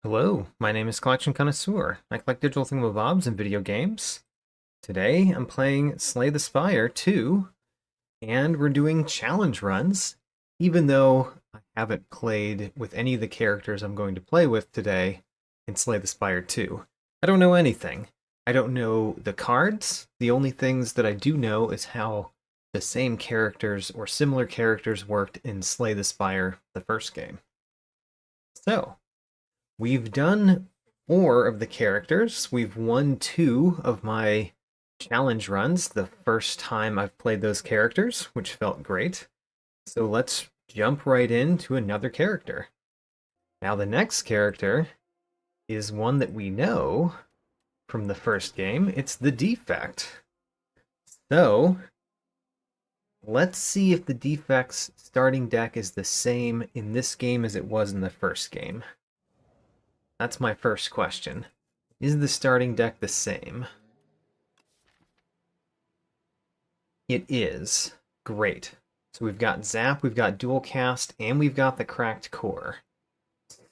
Hello, my name is Collection Connoisseur. I collect digital thingamabobs and video games. Today I'm playing Slay the Spire II, and we're doing challenge runs, even though I haven't played with any of the characters I'm going to play with today in Slay the Spire II. I don't know anything. I don't know the cards. The only things that I do know is how the same characters or similar characters worked in Slay the Spire, the first game. So, we've done 4 of the characters. We've won 2 of my challenge runs the first time I've played those characters, which felt great. So let's jump right into another character. Now, the next character is one that we know from the first game. It's the Defect. So, let's see if the Defect's starting deck is the same in this game as it was in the first game. That's my first question. Is the starting deck the same? It is. Great. So we've got Zap, we've got Dual Cast, and we've got the Cracked Core.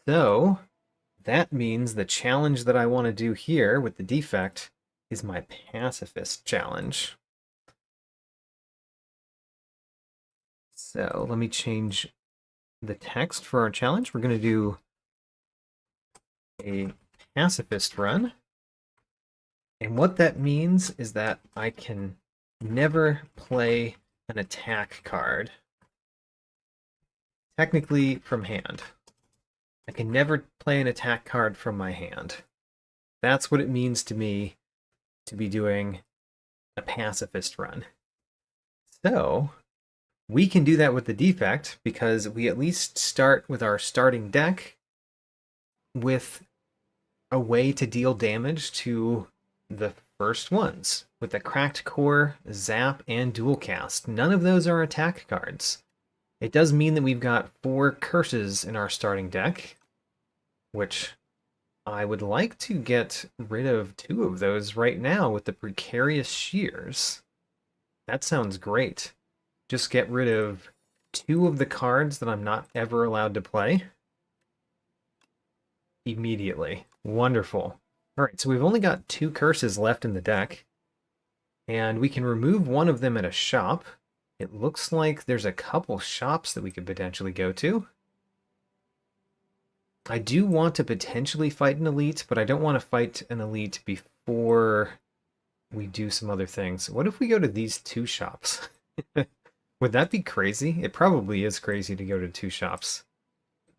So that means the challenge that I want to do here with the Defect is my Pacifist challenge. So let me change the text for our challenge. We're going to do a pacifist run. And what that means is that I can never play an attack card. Technically from hand. I can never play an attack card from my hand. That's what it means to me to be doing a pacifist run. So we can do that with the Defect because we at least start with our starting deck with a way to deal damage to the first ones with the Cracked Core, Zap, and Dual Cast. None of those are attack cards. It does mean that we've got 4 curses in our starting deck, which I would like to get rid of 2 of those right now with the Precarious Shears. That sounds great. Just get rid of 2 of the cards that I'm not ever allowed to play immediately. Wonderful. All right, so we've only got 2 curses left in the deck, and we can remove one of them at a shop. It looks like there's a couple shops that we could potentially go to. I do want to potentially fight an elite, but I don't want to fight an elite before we do some other things. What if we go to these 2 shops? Would that be crazy? It probably is crazy to go to 2 shops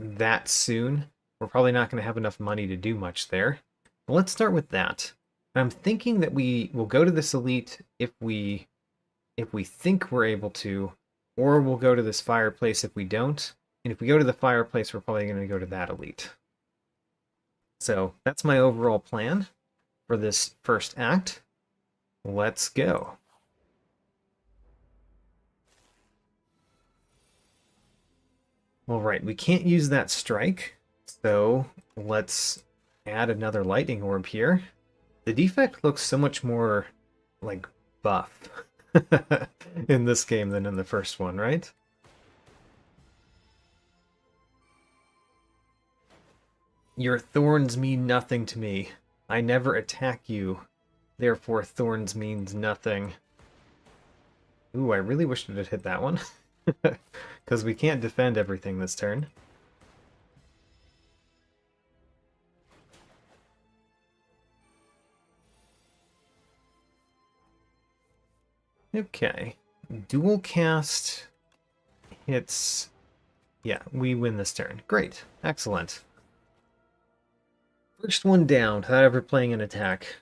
that soon. We're probably not going to have enough money to do much there. But let's start with that. I'm thinking that we will go to this elite if we think we're able to, or we'll go to this fireplace if we don't. And if we go to the fireplace, we're probably going to go to that elite. So that's my overall plan for this first act. Let's go. All right, we can't use that strike, so let's add another lightning orb here. The Defect looks so much more like buff in this game than in the first one, right? Your thorns mean nothing to me. I never attack you. Therefore, thorns means nothing. Ooh, I really wish it had hit that one. Because we can't defend everything this turn. Okay. Dual Cast hits... Yeah, we win this turn. Great. Excellent. First one down without ever playing an attack.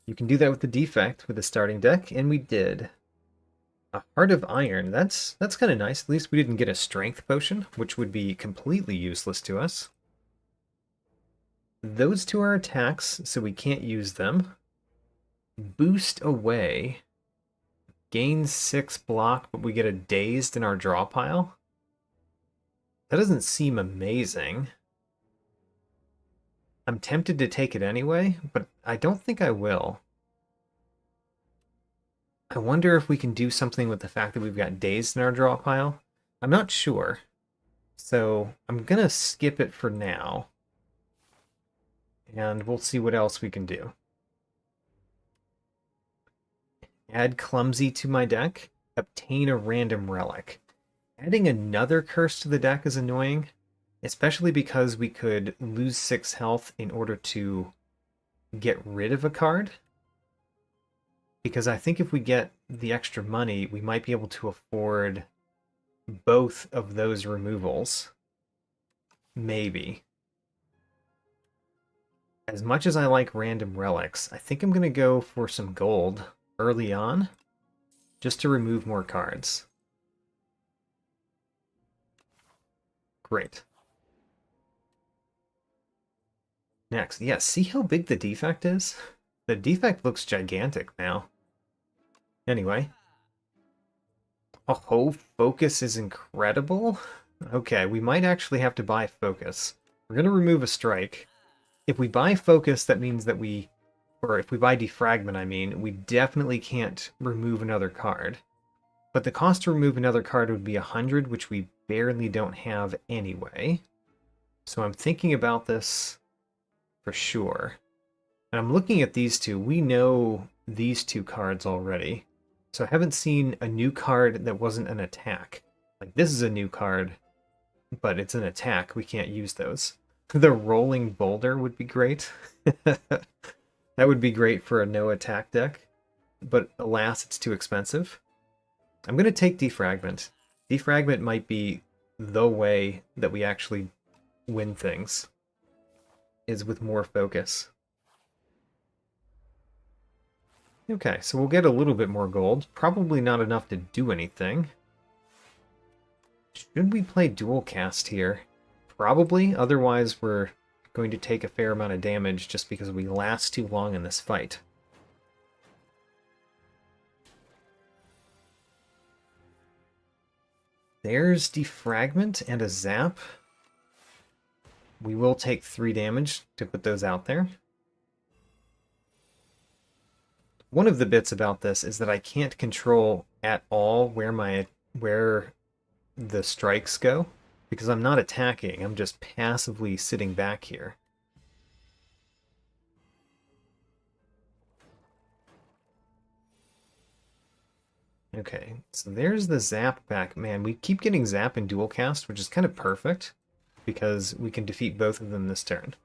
You can do that with the Defect with the starting deck, and we did. A Heart of Iron. That's kind of nice. At least we didn't get a Strength Potion, which would be completely useless to us. Those 2 are attacks, so we can't use them. Boost away. Gain 6 block, but we get a Dazed in our draw pile. That doesn't seem amazing. I'm tempted to take it anyway, but I don't think I will. I wonder if we can do something with the fact that we've got Dazed in our draw pile. I'm not sure. So I'm going to skip it for now. and we'll see what else we can do. Add Clumsy to my deck. Obtain a random relic. Adding another curse to the deck is annoying, especially because we could lose 6 health in order to get rid of a card. Because I think if we get the extra money, we might be able to afford both of those removals. Maybe. As much as I like random relics, I think I'm going to go for some gold early on, just to remove more cards. Great. Next, yeah, see how big the defect is? The defect looks gigantic now. Anyway. Oh, focus is incredible? Okay, we might actually have to buy focus. We're going to remove a strike. If we buy focus, that means that or if we buy defragment, I mean, we definitely can't remove another card. But the cost to remove another card would be 100, which we barely don't have anyway. So I'm thinking about this for sure. And I'm looking at these two. We know these two cards already. So I haven't seen a new card that wasn't an attack. Like, this is a new card, but it's an attack. We can't use those. The Rolling Boulder would be great. That would be great for a no attack deck, but alas, it's too expensive. I'm going to take Defragment. Defragment might be the way that we actually win things, is with more focus. Okay, so we'll get a little bit more gold. Probably not enough to do anything. Should we play Dual Cast here? Probably, otherwise we're going to take a fair amount of damage just because we last too long in this fight. There's Defragment and a Zap. We will take 3 damage to put those out there. One of the bits about this is that I can't control at all where the strikes go, because I'm not attacking, I'm just passively sitting back here. Okay, so there's the Zap back. Man, we keep getting Zap in Dual Cast, which is kind of perfect, because we can defeat both of them this turn.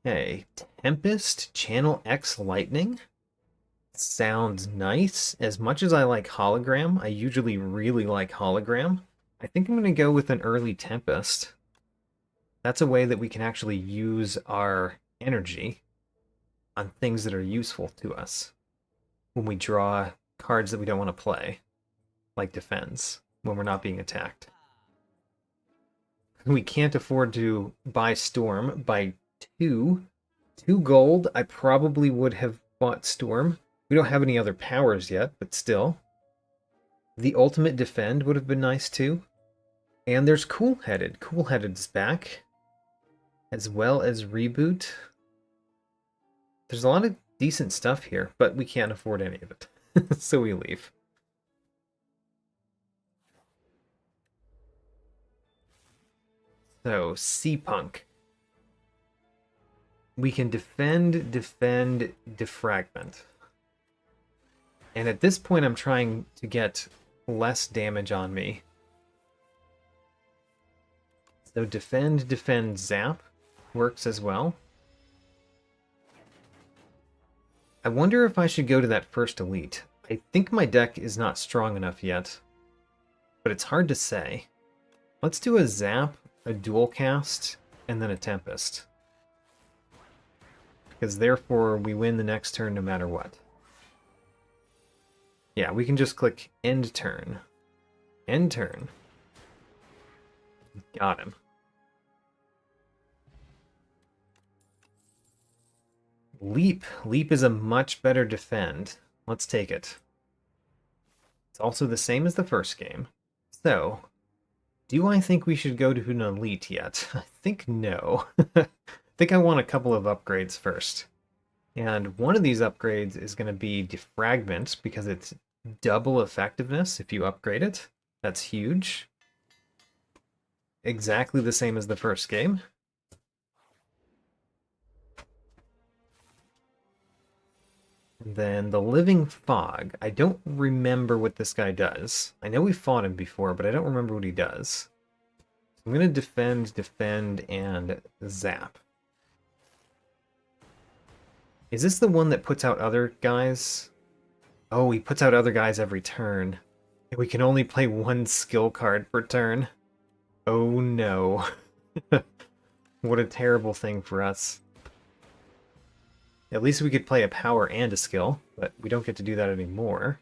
Okay, Tempest, Channel X Lightning. Sounds nice. As much as I like Hologram, I usually really like Hologram. I think I'm going to go with an early Tempest. That's a way that we can actually use our energy on things that are useful to us when we draw cards that we don't want to play, like defense, when we're not being attacked. We can't afford to buy Storm. By 2 gold, I probably would have bought Storm. We don't have any other powers yet, but still. The Ultimate Defend would have been nice too. And there's Cool-Headed. Cool-Headed's back, as well as Reboot. There's a lot of decent stuff here, but we can't afford any of it. So we leave. So, Sea-Punk. We can defend, defragment. And at this point, I'm trying to get less damage on me. So defend, zap works as well. I wonder if I should go to that first elite. I think my deck is not strong enough yet, but it's hard to say. Let's do a zap, a dual cast, and then a tempest. Because therefore we win the next turn no matter what. Yeah, we can just click end turn. End turn. Got him. Leap. Leap is a much better defend. Let's take it. It's also the same as the first game. So, do I think we should go to an elite yet? I think no. I think I want a couple of upgrades first. And one of these upgrades is going to be Defragment, because it's double effectiveness if you upgrade it. That's huge. exactly the same as the first game. And then the Living Fog. I don't remember what this guy does. I know we fought him before, but I don't remember what he does. So I'm going to defend, and zap. Is this the one that puts out other guys? Oh, he puts out other guys every turn. We can only play one skill card per turn. Oh no. What a terrible thing for us. At least we could play a power and a skill, but we don't get to do that anymore.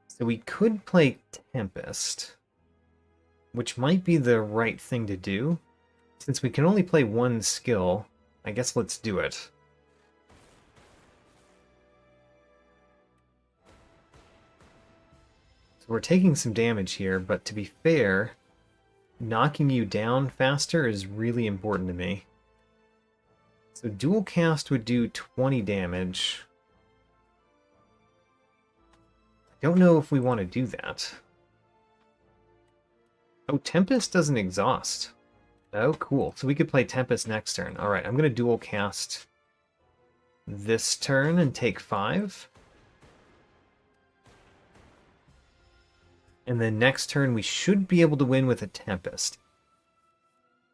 So we could play Tempest, which might be the right thing to do. Since we can only play one skill, I guess let's do it. So we're taking some damage here, but to be fair, knocking you down faster is really important to me. So dual cast would do 20 damage. I don't know if we want to do that. Oh, Tempest doesn't exhaust. Oh, cool. So we could play Tempest next turn. Alright, I'm going to dual cast this turn and take 5. And then next turn we should be able to win with a Tempest.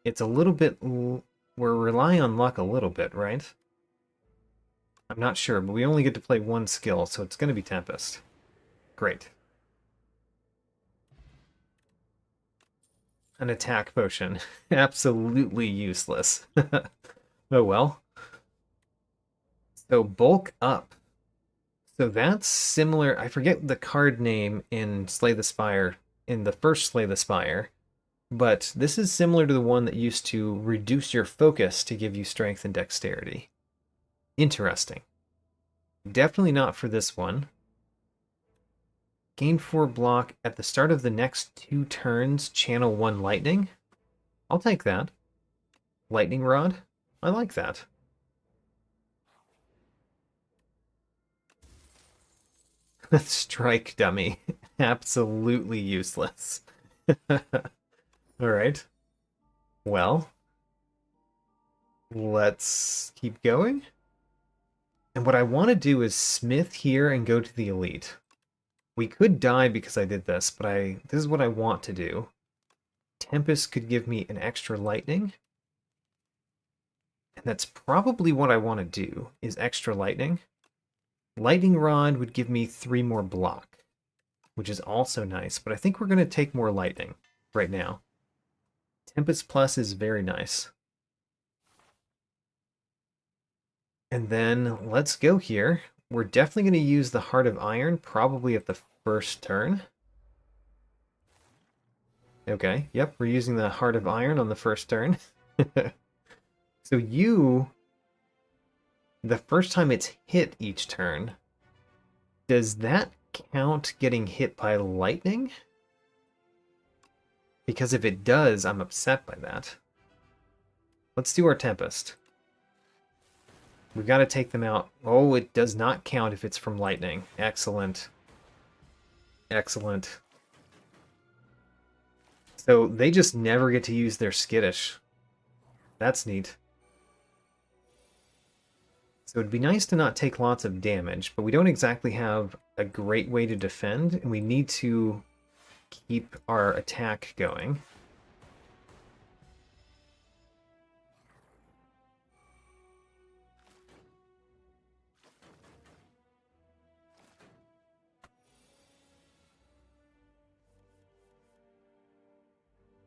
It's a little bit... We're relying on luck a little bit, right? I'm not sure, but we only get to play one skill, so it's going to be Tempest. Great. An attack potion. Absolutely useless. Oh well. So bulk up. So that's similar. I forget the card name in Slay the Spire, in the first Slay the Spire, but this is similar to the one that used to reduce your focus to give you strength and dexterity. Interesting. Definitely not for this one. Gain 4 block at the start of the next 2 turns, channel 1 lightning. I'll take that. Lightning rod. I like that. Strike dummy. Absolutely useless. Alright. Well, let's keep going. And what I want to do is smith here and go to the elite. We could die because I did this, but this is what I want to do. Tempest could give me an extra lightning. And that's probably what I want to do, is extra lightning. Lightning Rod would give me 3 more block, which is also nice, but I think we're going to take more lightning right now. Tempest Plus is very nice. And then let's go here. We're definitely going to use the Heart of Iron, probably at the first turn. Okay, yep, we're using the Heart of Iron on the first turn. So the first time it's hit each turn, does that count getting hit by lightning? Because if it does, I'm upset by that. Let's do our Tempest. We've got to take them out. Oh, it does not count if it's from lightning. Excellent. Excellent. So they just never get to use their skittish. That's neat. So it'd be nice to not take lots of damage, but we don't exactly have a great way to defend, and we need to keep our attack going.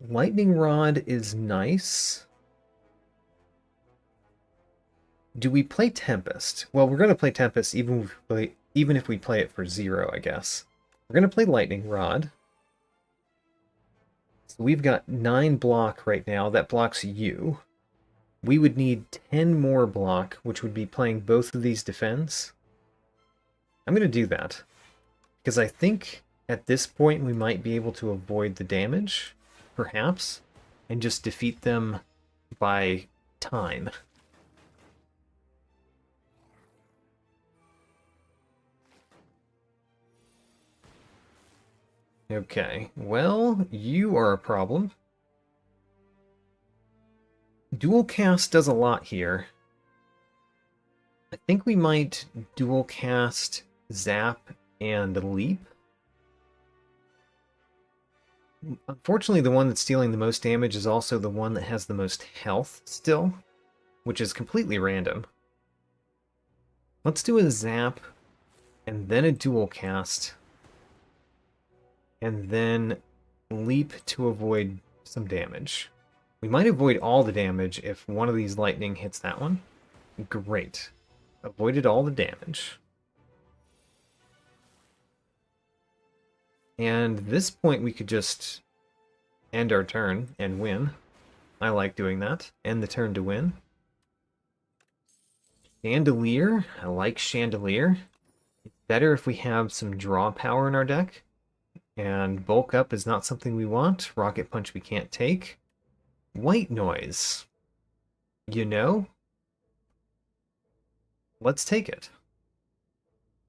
Lightning Rod is nice. Do we play Tempest? Well, we're going to play Tempest even if we play it for 0, I guess. We're going to play Lightning Rod. So we've got 9 block right now. That blocks you. We would need 10 more block, which would be playing both of these defends. I'm going to do that, because I think at this point we might be able to avoid the damage, perhaps, and just defeat them by time. Okay, well, you are a problem. Dual cast does a lot here. I think we might dual cast Zap and Leap. Unfortunately, the one that's dealing the most damage is also the one that has the most health still, which is completely random. Let's do a Zap, and then a dual cast, and then Leap to avoid some damage. We might avoid all the damage if one of these lightning hits that one. Great. Avoided all the damage. And at this point we could just end our turn and win. I like doing that. End the turn to win. Chandelier. I like Chandelier. It's better if we have some draw power in our deck. And bulk up is not something we want. Rocket Punch we can't take. White Noise. You know? Let's take it.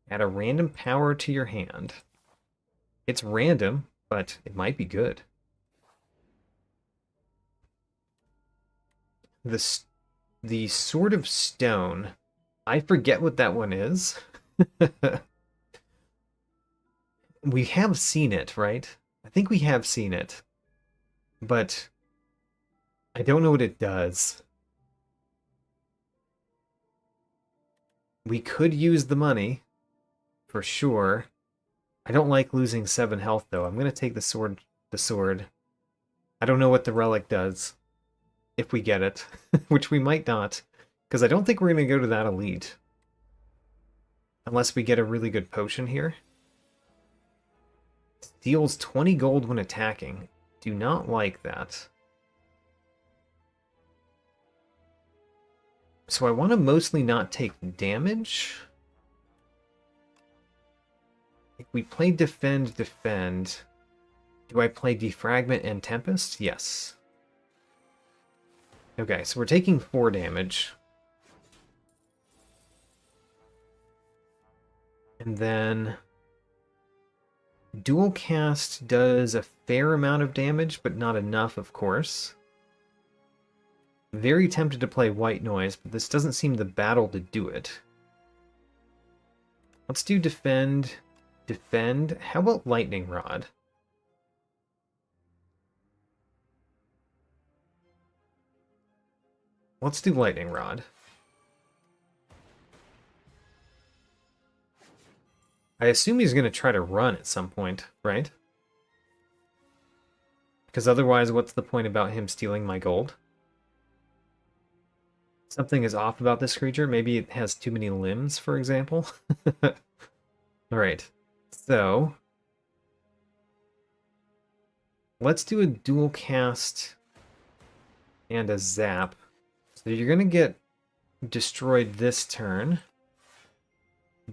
Add a random power to your hand. It's random, but it might be good. The Sword of Stone. I forget what that one is. We have seen it, right? I think we have seen it. But I don't know what it does. We could use the money, for sure. I don't like losing 7 health, though. I'm going to take the sword. I don't know what the relic does, if we get it, which we might not, because I don't think we're going to go to that elite. Unless we get a really good potion here. Deals 20 gold when attacking. Do not like that. So I want to mostly not take damage. If we play defend, do I play defragment and tempest? Yes. Okay, so we're taking 4 damage. And then dual cast does a fair amount of damage, but not enough, of course. Very tempted to play White Noise, but this doesn't seem the battle to do it. Let's do defend. How about Lightning Rod? Let's do Lightning Rod. I assume he's going to try to run at some point, right? Because otherwise, what's the point about him stealing my gold? Something is off about this creature. Maybe it has too many limbs, for example. Alright, so let's do a dual cast and a zap. So you're going to get destroyed this turn,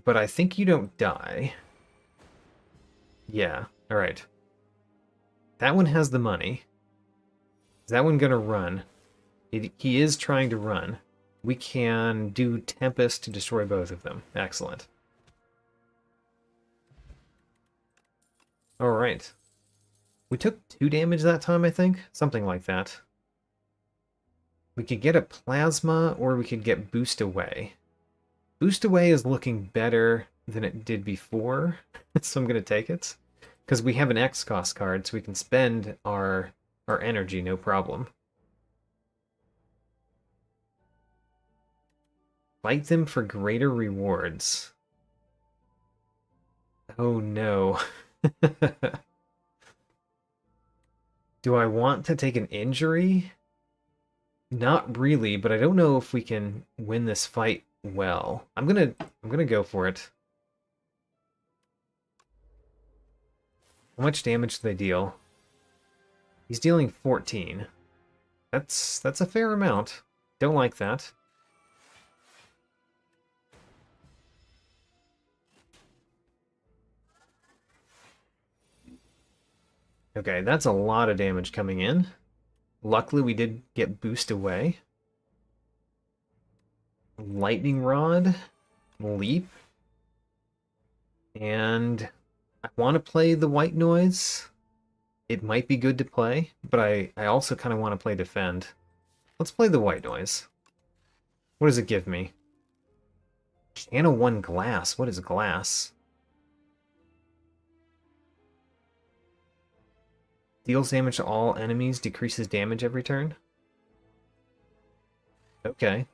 but I think you don't die. Yeah, alright. That one has the money. Is that one going to run? He is trying to run. We can do Tempest to destroy both of them. Excellent. Alright. We took 2 damage that time, I think? Something like that. We could get a Plasma, or we could get Boost Away. Boost Away is looking better than it did before, so I'm going to take it. Because we have an X cost card, so we can spend our energy, no problem. Fight them for greater rewards. Oh no. Do I want to take an injury? Not really, but I don't know if we can win this fight well. I'm gonna go for it. How much damage do they deal? He's dealing 14. That's a fair amount. Don't like that. Okay, that's a lot of damage coming in. Luckily, we did get Boost Away. Lightning Rod, Leap, and I want to play the white noise. It might be good to play, but I also kind of want to play defend. Let's play the white noise. What does it give me? Channel 1 glass. What is glass? Deals damage to all enemies, decreases damage every turn. Okay.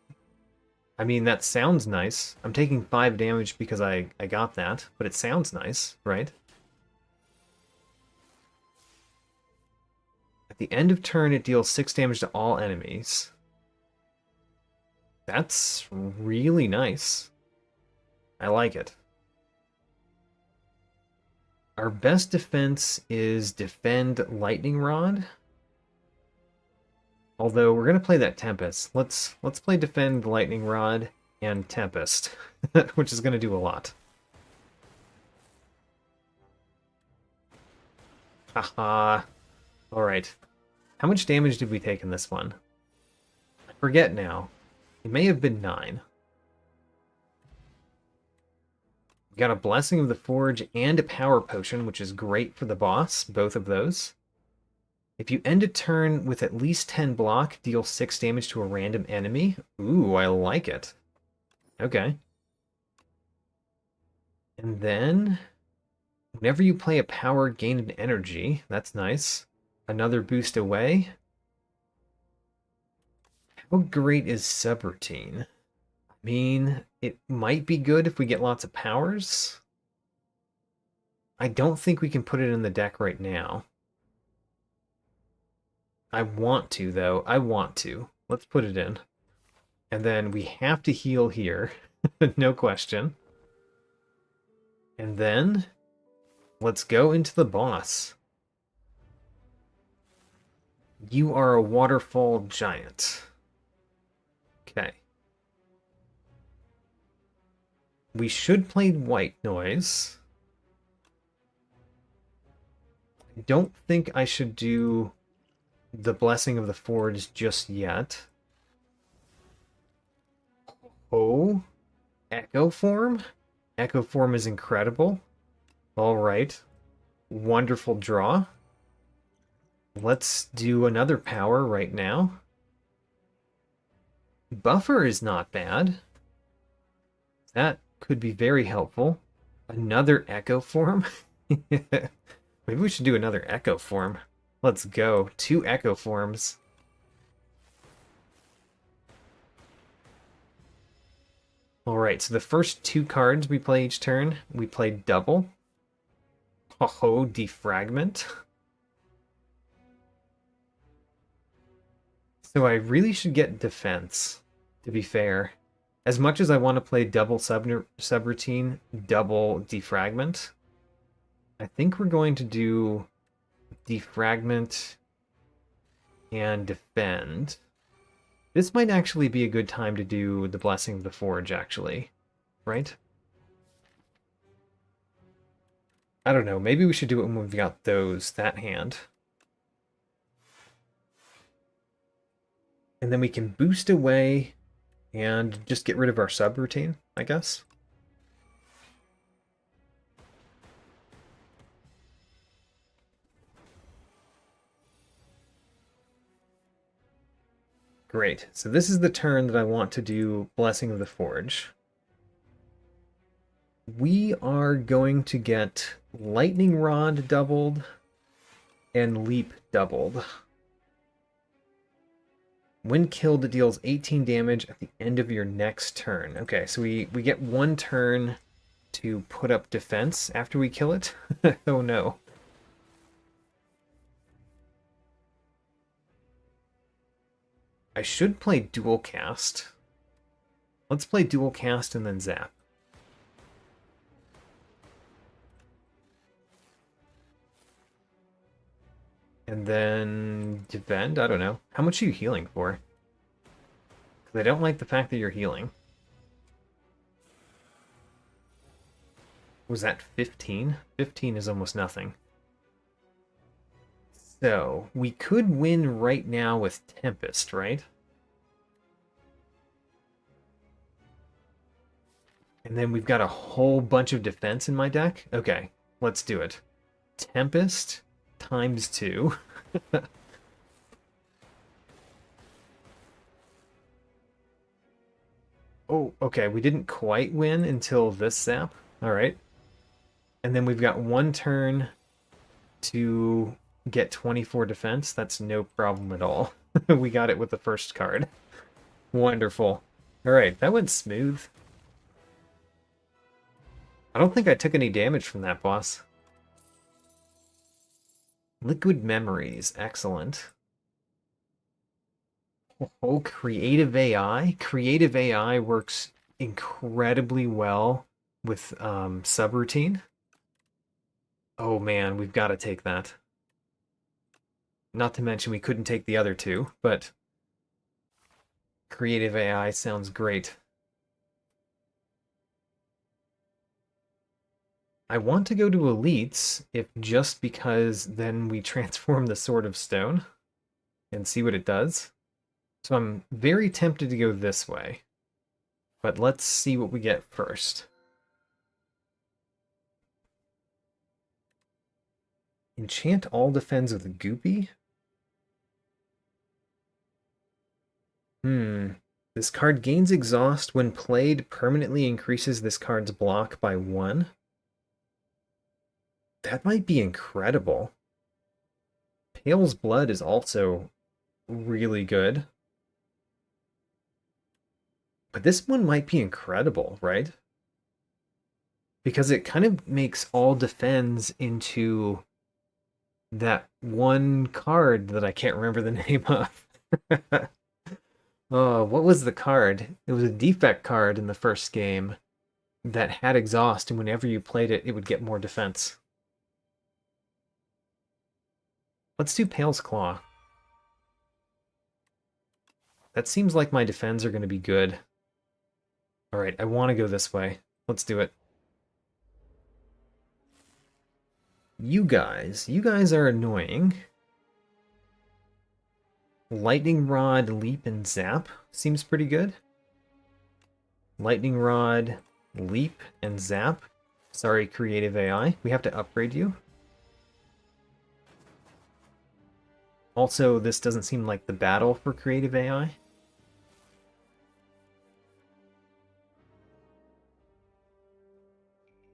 I mean, that sounds nice. I'm taking 5 damage because I got that, but it sounds nice, right? At the end of turn, it deals 6 damage to all enemies. That's really nice. I like it. Our best defense is defend lightning rod. Although we're gonna play that Tempest. Let's play defend lightning rod and Tempest, which is gonna do a lot. Haha. Alright. How much damage did we take in this one? I forget now. It may have been 9. We got a Blessing of the Forge and a Power Potion, which is great for the boss, both of those. If you end a turn with at least 10 block, deal 6 damage to a random enemy. Ooh, I like it. Okay. And then, whenever you play a power, gain an energy. That's nice. Another boost away. How great is Subroutine? I mean, it might be good if we get lots of powers. I don't think we can put it in the deck right now. I want to, though. I want to. Let's put it in. And then we have to heal here. No question. And then, let's go into the boss. You are a waterfall giant. Okay. We should play white noise. I don't think I should do the Blessing of the Forge just yet. Oh, Echo Form? Echo Form is incredible. Alright. Wonderful draw. Let's do another power right now. Buffer is not bad. That could be very helpful. Another Echo Form? Maybe we should do another Echo Form. Let's go. 2 Echo Forms. Alright, so the first 2 cards we play each turn, we play double. Oh, Defragment. So I really should get defense, to be fair. As much as I want to play double subroutine, double defragment, I think we're going to do defragment and defend. This might actually be a good time to do the Blessing of the Forge, actually. Right? I don't know. Maybe we should do it when we've got that hand. And then we can boost away and just get rid of our subroutine, I guess. Great. So this is the turn that I want to do Blessing of the Forge. We are going to get Lightning Rod doubled and Leap doubled. When killed, it deals 18 damage at the end of your next turn. Okay, so we get 1 turn to put up defense after we kill it. Oh no. I should play Dual Cast. Let's play Dual Cast and then Zap. And then defend? I don't know. How much are you healing for? Because I don't like the fact that you're healing. Was that 15? 15 is almost nothing. So, we could win right now with Tempest, right? And then we've got a whole bunch of defense in my deck? Okay. Let's do it. Tempest times 2. Oh, okay, we didn't quite win until this zap. All right. And then we've got 1 turn to get 24 defense. That's no problem at all. We got it with the first card. Wonderful. All right, that went smooth. I don't think I took any damage from that boss. Liquid Memories, excellent. Oh, Creative AI. Creative AI works incredibly well with subroutine. Oh man, we've got to take that. Not to mention we couldn't take the other two, but Creative AI sounds great. I want to go to Elites, if just because then we transform the Sword of Stone and see what it does. So I'm very tempted to go this way. But let's see what we get first. Enchant all defends with Goopy? This card gains exhaust when played, permanently increases this card's block by 1. That might be incredible. Pale's Blood is also really good. But this one might be incredible, right? Because it kind of makes all defends into that one card that I can't remember the name of. Oh, what was the card? It was a defect card in the first game that had exhaust, and whenever you played it, it would get more defense. Let's do Pale's Claw. That seems like my defense are going to be good. All right, I want to go this way. Let's do it. You guys are annoying. Lightning Rod, Leap, and Zap seems pretty good. Lightning Rod, Leap, and Zap. Sorry, Creative AI. We have to upgrade you. Also, this doesn't seem like the battle for Creative AI.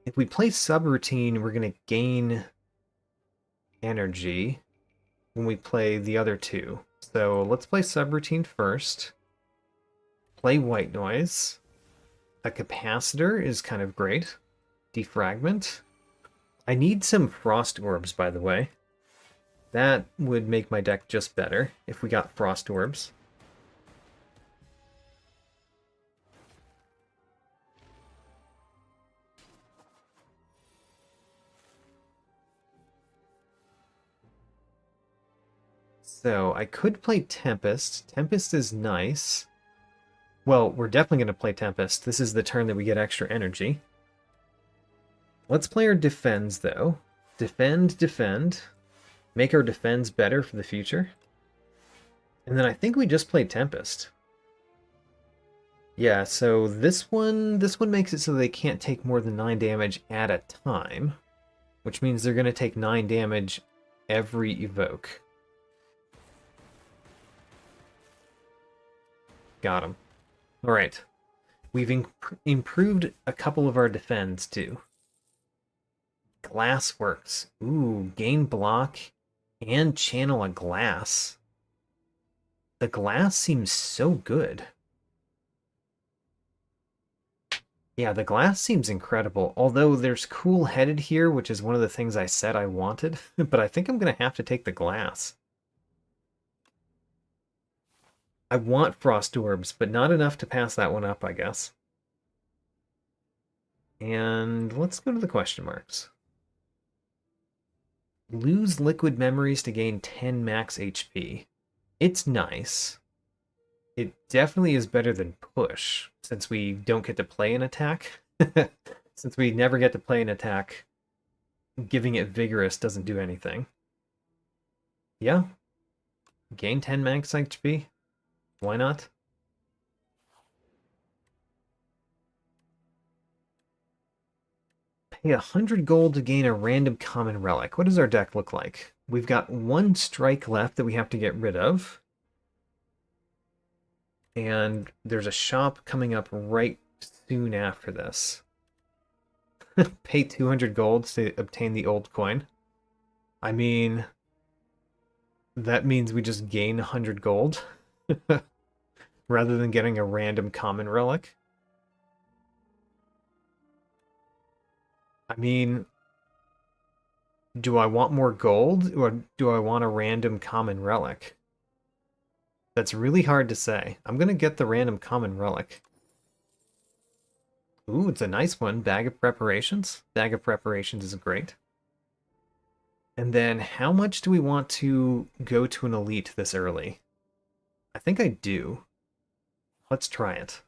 If we play Subroutine, we're going to gain energy when we play the other two. So let's play Subroutine first. Play White Noise. A Capacitor is kind of great. Defragment. I need some Frost Orbs, by the way. That would make my deck just better if we got Frost Orbs. So I could play Tempest. Tempest is nice. Well, we're definitely going to play Tempest. This is the turn that we get extra energy. Let's play our Defends, though. Defend, defend. Make our Defends better for the future. And then I think we just played Tempest. Yeah, so this one makes it so they can't take more than 9 damage at a time, which means they're going to take 9 damage every evoke. Got him. All right. We've improved a couple of our defends, too. Glass works. Ooh, gain block and channel a glass. The glass seems so good. Yeah, the glass seems incredible. Although there's cool-headed here, which is one of the things I said I wanted. But I think I'm going to have to take the glass. I want Frost Orbs, but not enough to pass that one up, I guess. And let's go to the question marks. Lose liquid memories to gain 10 max HP. It's nice. It definitely is better than push, since we don't get to play an attack. Since we never get to play an attack, giving it vigorous doesn't do anything. Yeah. Gain 10 max HP. Why not? Pay 100 gold to gain a random common relic. What does our deck look like? We've got one strike left that we have to get rid of. And there's a shop coming up right soon after this. Pay 200 gold to obtain the old coin. I mean, that means we just gain 100 gold rather than getting a random common relic. I mean, do I want more gold or do I want a random common relic? That's really hard to say. I'm going to get the random common relic. Ooh, it's a nice one. Bag of Preparations. Bag of Preparations is great. And then how much do we want to go to an elite this early? I think I do. Let's try it.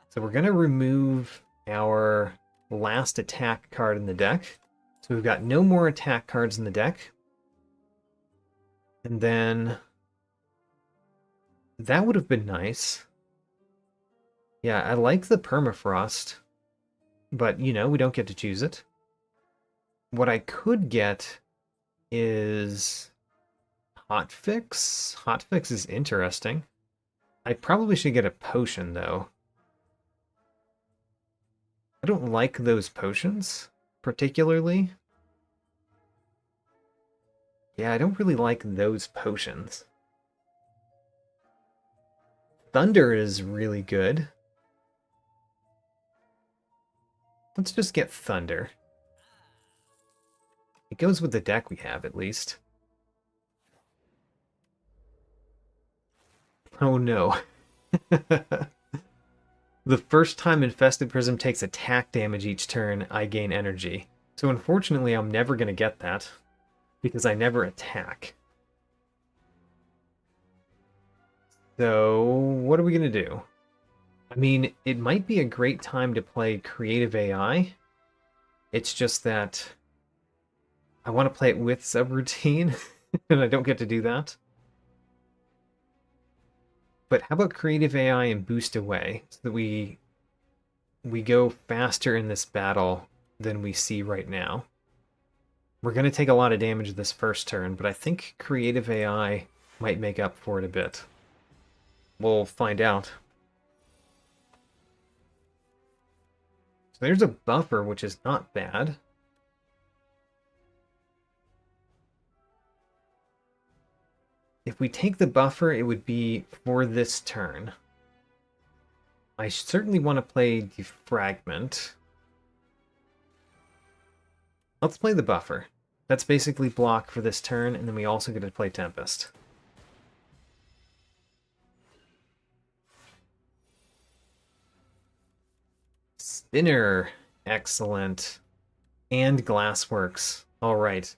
So we're going to remove our last attack card in the deck. So we've got no more attack cards in the deck. And then that would have been nice. Yeah, I like the permafrost, but you know, we don't get to choose it. What I could get is hotfix. Hotfix is interesting. I probably should get a potion though. I don't like those potions particularly. Yeah, I don't really like those potions. Thunder is really good. Let's just get Thunder. It goes with the deck we have, at least. Oh no. The first time Infested Prism takes attack damage each turn, I gain energy. So unfortunately, I'm never going to get that, because I never attack. So, what are we going to do? I mean, it might be a great time to play Creative AI. It's just that I want to play it with Subroutine, and I don't get to do that. But how about Creative AI and Boost Away, so that we go faster in this battle than we see right now. We're going to take a lot of damage this first turn, but I think Creative AI might make up for it a bit. We'll find out. So there's a buffer, which is not bad. If we take the buffer, it would be for this turn. I certainly want to play Defragment. Let's play the buffer. That's basically block for this turn, and then we also get to play Tempest. Spinner. Excellent. And Glassworks. All right.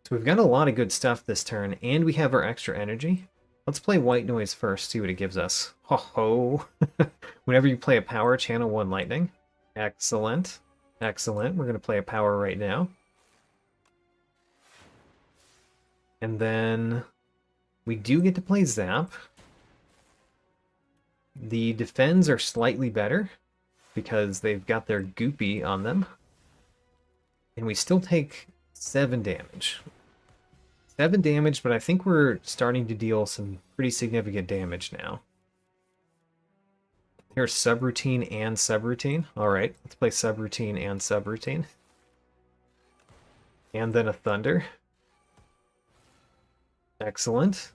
So we've got a lot of good stuff this turn, and we have our extra energy. Let's play White Noise first, see what it gives us. Ho ho! Whenever you play a power, channel 1 lightning. Excellent. Excellent. We're going to play a power right now. And then we do get to play Zap. The defends are slightly better because they've got their Goopy on them. And we still take 7 damage. 7 damage, but I think we're starting to deal some pretty significant damage now. Here's Subroutine and Subroutine. Alright, let's play Subroutine and Subroutine. And then a Thunder. Excellent.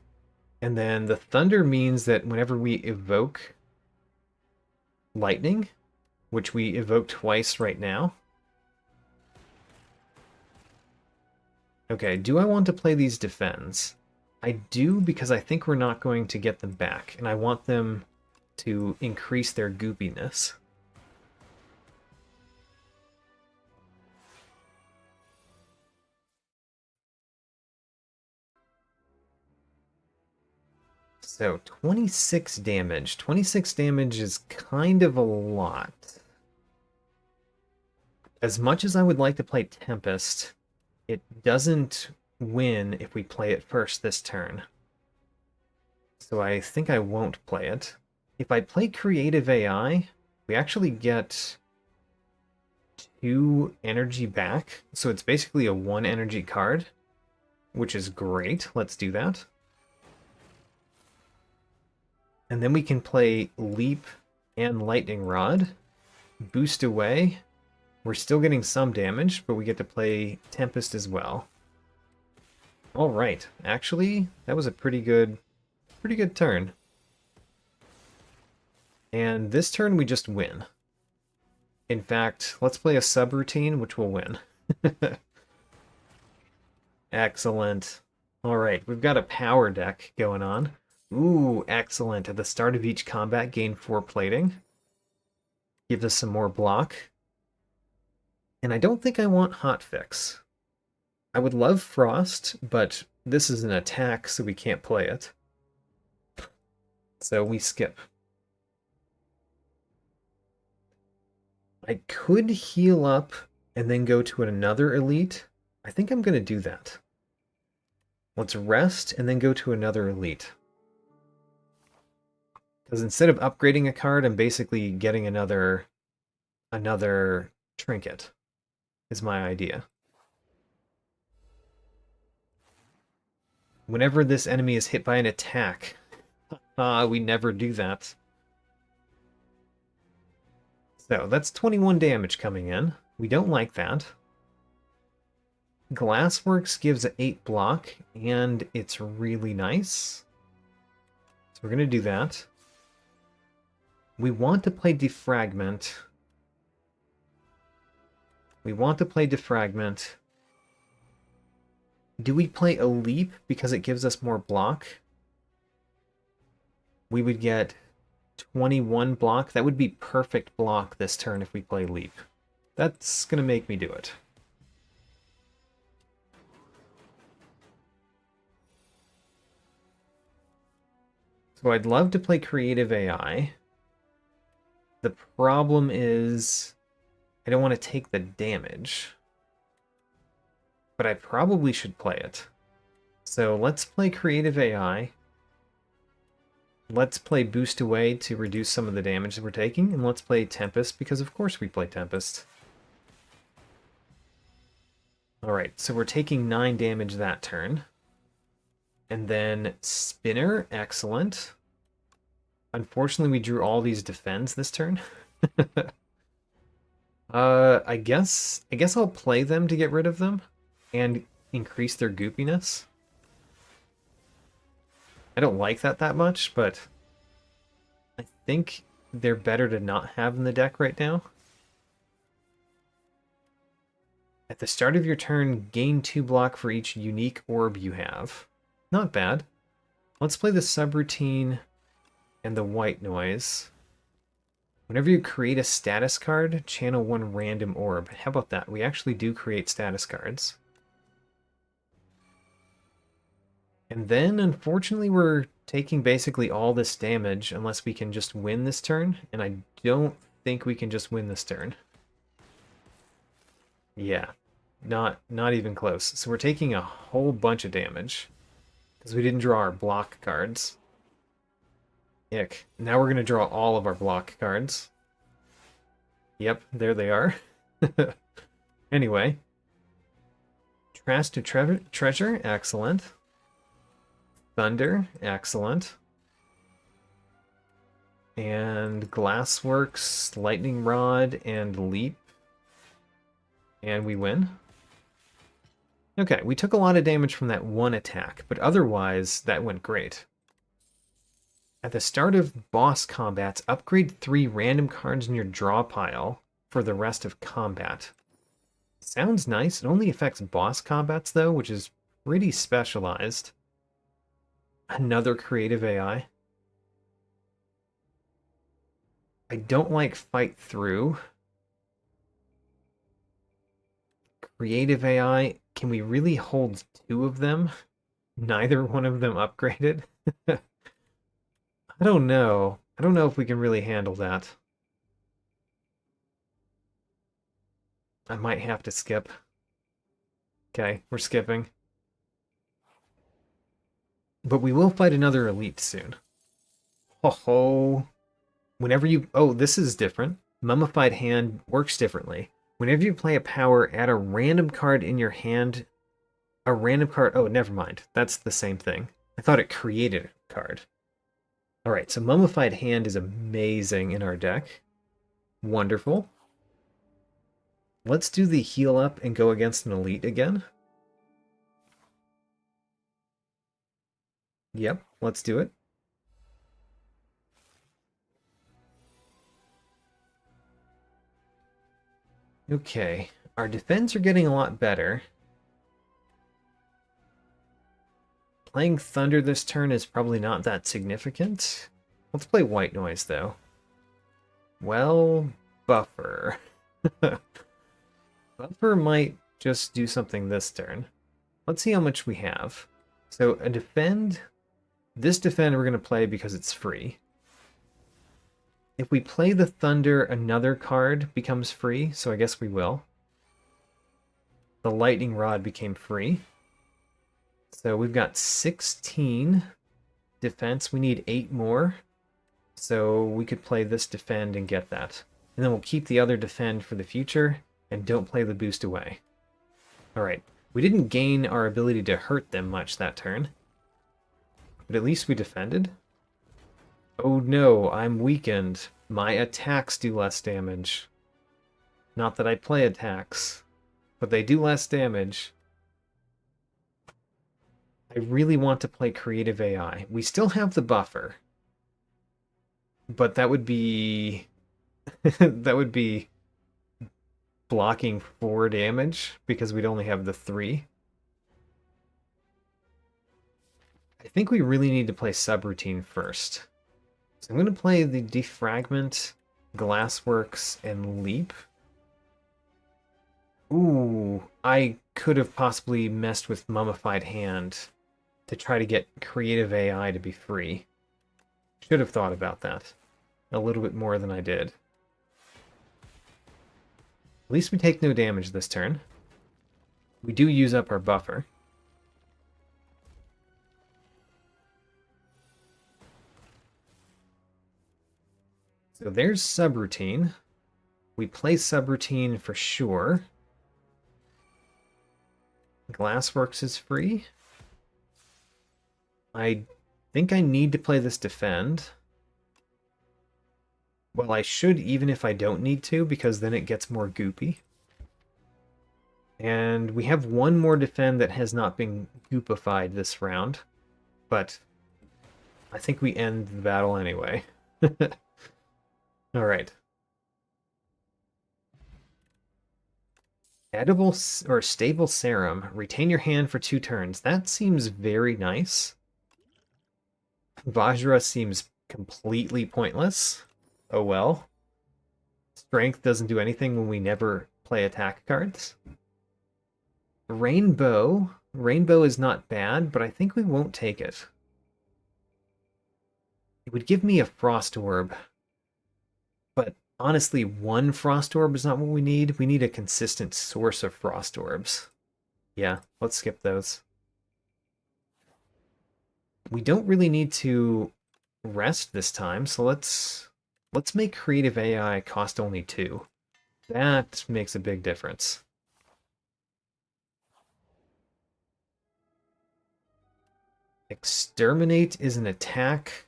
And then the Thunder means that whenever we evoke Lightning, which we evoke twice right now. Okay, do I want to play these defends? I do, because I think we're not going to get them back, and I want them to increase their goopiness. So, 26 damage. 26 damage is kind of a lot. As much as I would like to play Tempest, it doesn't win if we play it first this turn. So I think I won't play it. If I play Creative AI, we actually get 2 energy back. So it's basically a 1 energy card, which is great. Let's do that. And then we can play Leap and Lightning Rod. Boost away. We're still getting some damage, but we get to play Tempest as well. All right. Actually, that was a pretty good turn. And this turn we just win. In fact, let's play a subroutine, which will win. Excellent. All right, we've got a power deck going on. Ooh, excellent. At the start of each combat, gain 4 plating. Gives us some more block. And I don't think I want Hotfix. I would love Frost, but this is an attack, so we can't play it. So we skip. I could heal up and then go to another elite. I think I'm going to do that. Let's rest and then go to another elite. Because instead of upgrading a card, I'm basically getting another trinket, is my idea. Whenever this enemy is hit by an attack, we never do that. So that's 21 damage coming in. We don't like that. Glassworks gives an 8 block, and it's really nice. So we're going to do that. We want to play Defragment. Do we play a Leap because it gives us more block? We would get 21 block. That would be perfect block this turn if we play Leap. That's going to make me do it. So I'd love to play Creative AI. The problem is I don't want to take the damage. But I probably should play it. So let's play Creative AI. Let's play Boost Away to reduce some of the damage that we're taking. And let's play Tempest, because of course we play Tempest. Alright, so we're taking 9 damage that turn. And then Spinner, excellent. Unfortunately, we drew all these defends this turn. I guess I'll play them to get rid of them and increase their goopiness. I don't like that much, but I think they're better to not have in the deck right now. At the start of your turn, gain 2 block for each unique orb you have. Not bad. Let's play the subroutine and the white noise. Whenever you create a status card, channel 1 random orb. How about that? We actually do create status cards. And then, unfortunately, we're taking basically all this damage unless we can just win this turn, and I don't think we can just win this turn. Yeah, not even close. So we're taking a whole bunch of damage because we didn't draw our block cards. Ick. Now we're going to draw all of our block cards. Yep, there they are. Anyway. Trash to Treasure, excellent. Thunder, excellent. And Glassworks, Lightning Rod, and Leap. And we win. Okay, we took a lot of damage from that one attack, but otherwise, that went great. At the start of boss combats, upgrade 3 random cards in your draw pile for the rest of combat. Sounds nice. It only affects boss combats, though, which is pretty specialized. Another creative AI. I don't like Fight Through. Creative AI. Can we really hold 2 of them? Neither one of them upgraded? I don't know. I don't know if we can really handle that. I might have to skip. Okay, we're skipping. But we will fight another elite soon. Ho ho. Whenever you... Oh, this is different. Mummified Hand works differently. Whenever you play a power, add a random card in your hand. A random card. Oh, never mind. That's the same thing. I thought it created a card. All right, so Mummified Hand is amazing in our deck. Wonderful. Let's do the heal up and go against an elite again. Yep, let's do it. Okay, our defense are getting a lot better. Playing Thunder this turn is probably not that significant. Let's play White Noise, though. Well, Buffer. Buffer might just do something this turn. Let's see how much we have. So a defend. This defend we're going to play because it's free. If we play the Thunder, another card becomes free, so I guess we will. The Lightning Rod became free. So we've got 16 defense. We need 8 more. So we could play this defend and get that. And then we'll keep the other defend for the future and don't play the boost away. Alright, we didn't gain our ability to hurt them much that turn. But at least we defended. Oh no, I'm weakened. My attacks do less damage. Not that I play attacks, but they do less damage. I really want to play Creative AI. We still have the buffer. But that would be... that would be blocking 4 damage because we'd only have the 3. I think we really need to play Subroutine first. So I'm going to play the Defragment, Glassworks, and Leap. Ooh, I could have possibly messed with Mummified Hand to try to get Creative AI to be free. Should have thought about that a little bit more than I did. At least we take no damage this turn. We do use up our buffer. So there's Subroutine. We play Subroutine for sure. Glassworks is free. I think I need to play this defend. Well, I should even if I don't need to, because then it gets more goopy. And we have one more defend that has not been goopified this round. But I think we end the battle anyway. Alright. Edible or Stable Serum. Retain your hand for 2 turns. That seems very nice. Vajra seems completely pointless. Oh well. Strength doesn't do anything when we never play attack cards. Rainbow. Rainbow is not bad, but I think we won't take it. It would give me a Frost Orb. But honestly, 1 Frost Orb is not what we need. We need a consistent source of Frost Orbs. Yeah, let's skip those. We don't really need to rest this time, so let's make Creative AI cost only 2. That makes a big difference. Exterminate is an attack.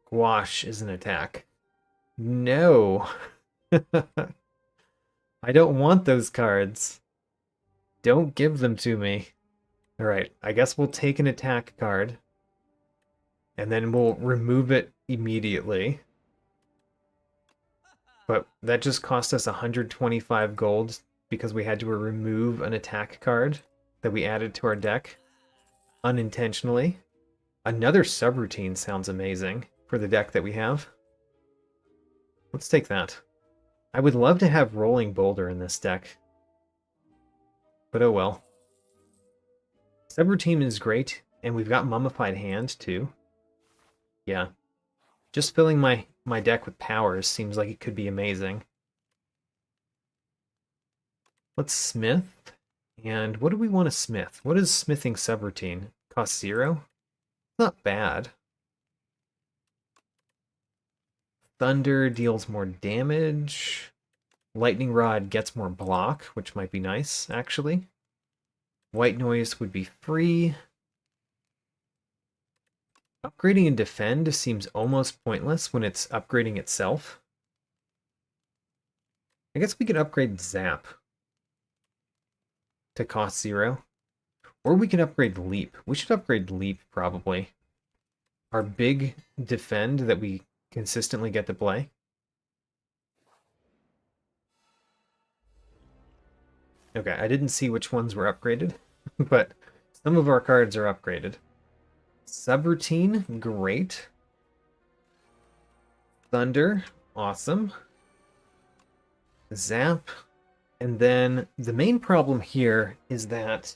Squash is an attack. No. I don't want those cards. Don't give them to me. Alright, I guess we'll take an attack card. And then we'll remove it immediately. But that just cost us 125 gold because we had to remove an attack card that we added to our deck unintentionally. Another Subroutine sounds amazing for the deck that we have. Let's take that. I would love to have Rolling Boulder in this deck. But oh well. Subroutine is great, and we've got Mummified Hand too. Yeah. Just filling my deck with powers seems like it could be amazing. Let's smith. And what do we want to smith? What is smithing Subroutine? Cost 0? Not bad. Thunder deals more damage. Lightning Rod gets more block, which might be nice, actually. White Noise would be free. Upgrading and Defend seems almost pointless when it's upgrading itself. I guess we could upgrade Zap to cost 0. Or we can upgrade Leap. We should upgrade Leap, probably. Our big Defend that we consistently get to play. Okay, I didn't see which ones were upgraded, but some of our cards are upgraded. Subroutine, great. Thunder, awesome. Zap. And then the main problem here is that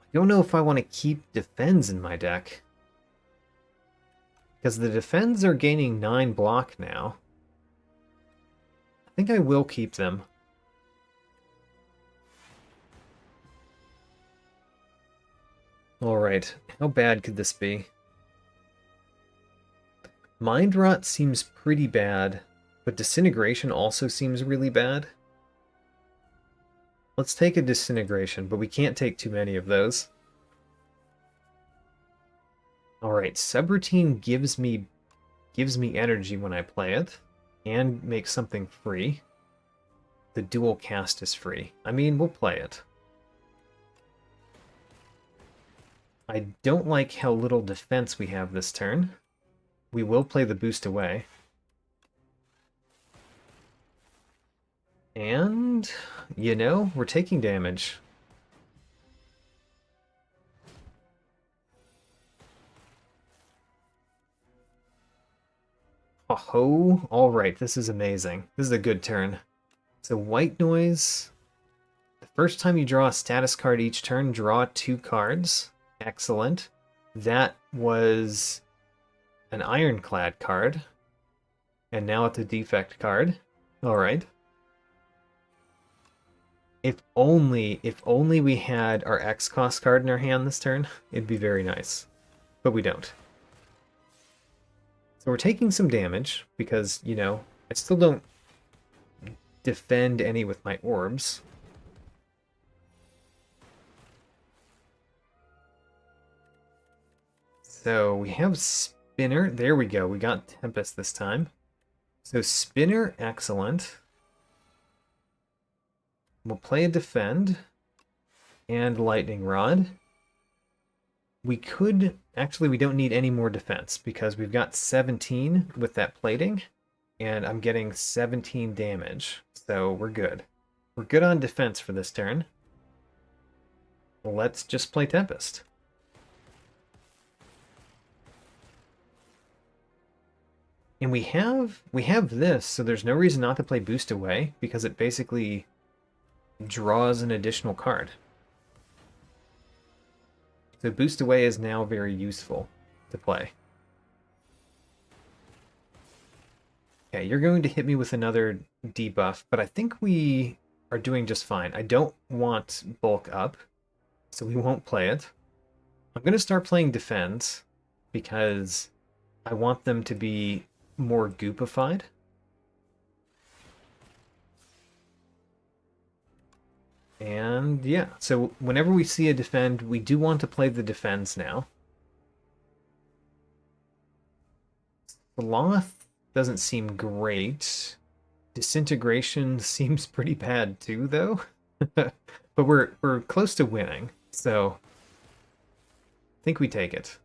I don't know if I want to keep Defends in my deck. Because the Defends are gaining 9 block now. I think I will keep them. Alright, how bad could this be? Mind Rot seems pretty bad, but Disintegration also seems really bad. Let's take a Disintegration, but we can't take too many of those. Alright, Subroutine gives me energy when I play it, and makes something free. The dual cast is free. I mean, we'll play it. I don't like how little defense we have this turn. We will play the boost away. And, you know, we're taking damage. Oh, alright, this is amazing. This is a good turn. So White Noise. The first time you draw a status card each turn, draw 2 cards. Excellent. That was an Ironclad card. And now it's a defect card. Alright. If only we had our X-Cost card in our hand this turn, it'd be very nice. But we don't. So we're taking some damage, because, you know, I still don't defend any with my orbs. So we have Spinner. There we go. We got Tempest this time. So Spinner, excellent. We'll play a Defend and Lightning Rod. We could... Actually, we don't need any more defense because we've got 17 with that plating, and I'm getting 17 damage, so we're good. We're good on defense for this turn. Let's just play Tempest. And we have this, so there's no reason not to play Boost Away, because it basically draws an additional card. So Boost Away is now very useful to play. Okay, you're going to hit me with another debuff, but I think we are doing just fine. I don't want Bulk Up, so we won't play it. I'm going to start playing Defense, because I want them to be more goopified. And yeah, so whenever we see a Defend, we do want to play the Defense now. Sloth doesn't seem great. Disintegration seems pretty bad too, though. But we're close to winning, so I think we take it.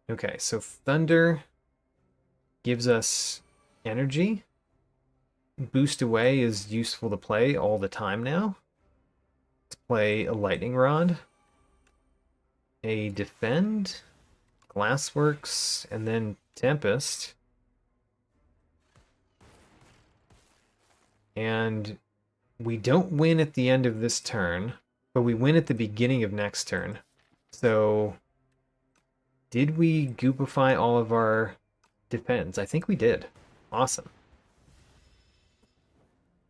Okay, so Thunder gives us energy. Boost Away is useful to play all the time now. Let's play a Lightning Rod, a Defend, Glassworks, and then Tempest. And we don't win at the end of this turn, but we win at the beginning of next turn. So, did we goopify all of our Defends? I think we did. Awesome.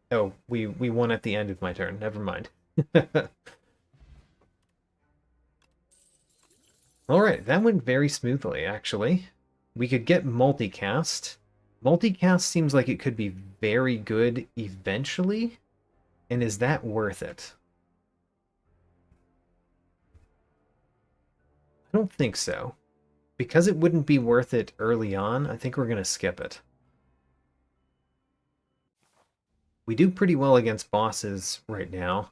Oh, we won at the end of my turn. Never mind. Alright, that went very smoothly, actually. We could get multicast. Multicast seems like it could be very good eventually, and is that worth it? I don't think so. Because it wouldn't be worth it early on, I think we're going to skip it. We do pretty well against bosses right now,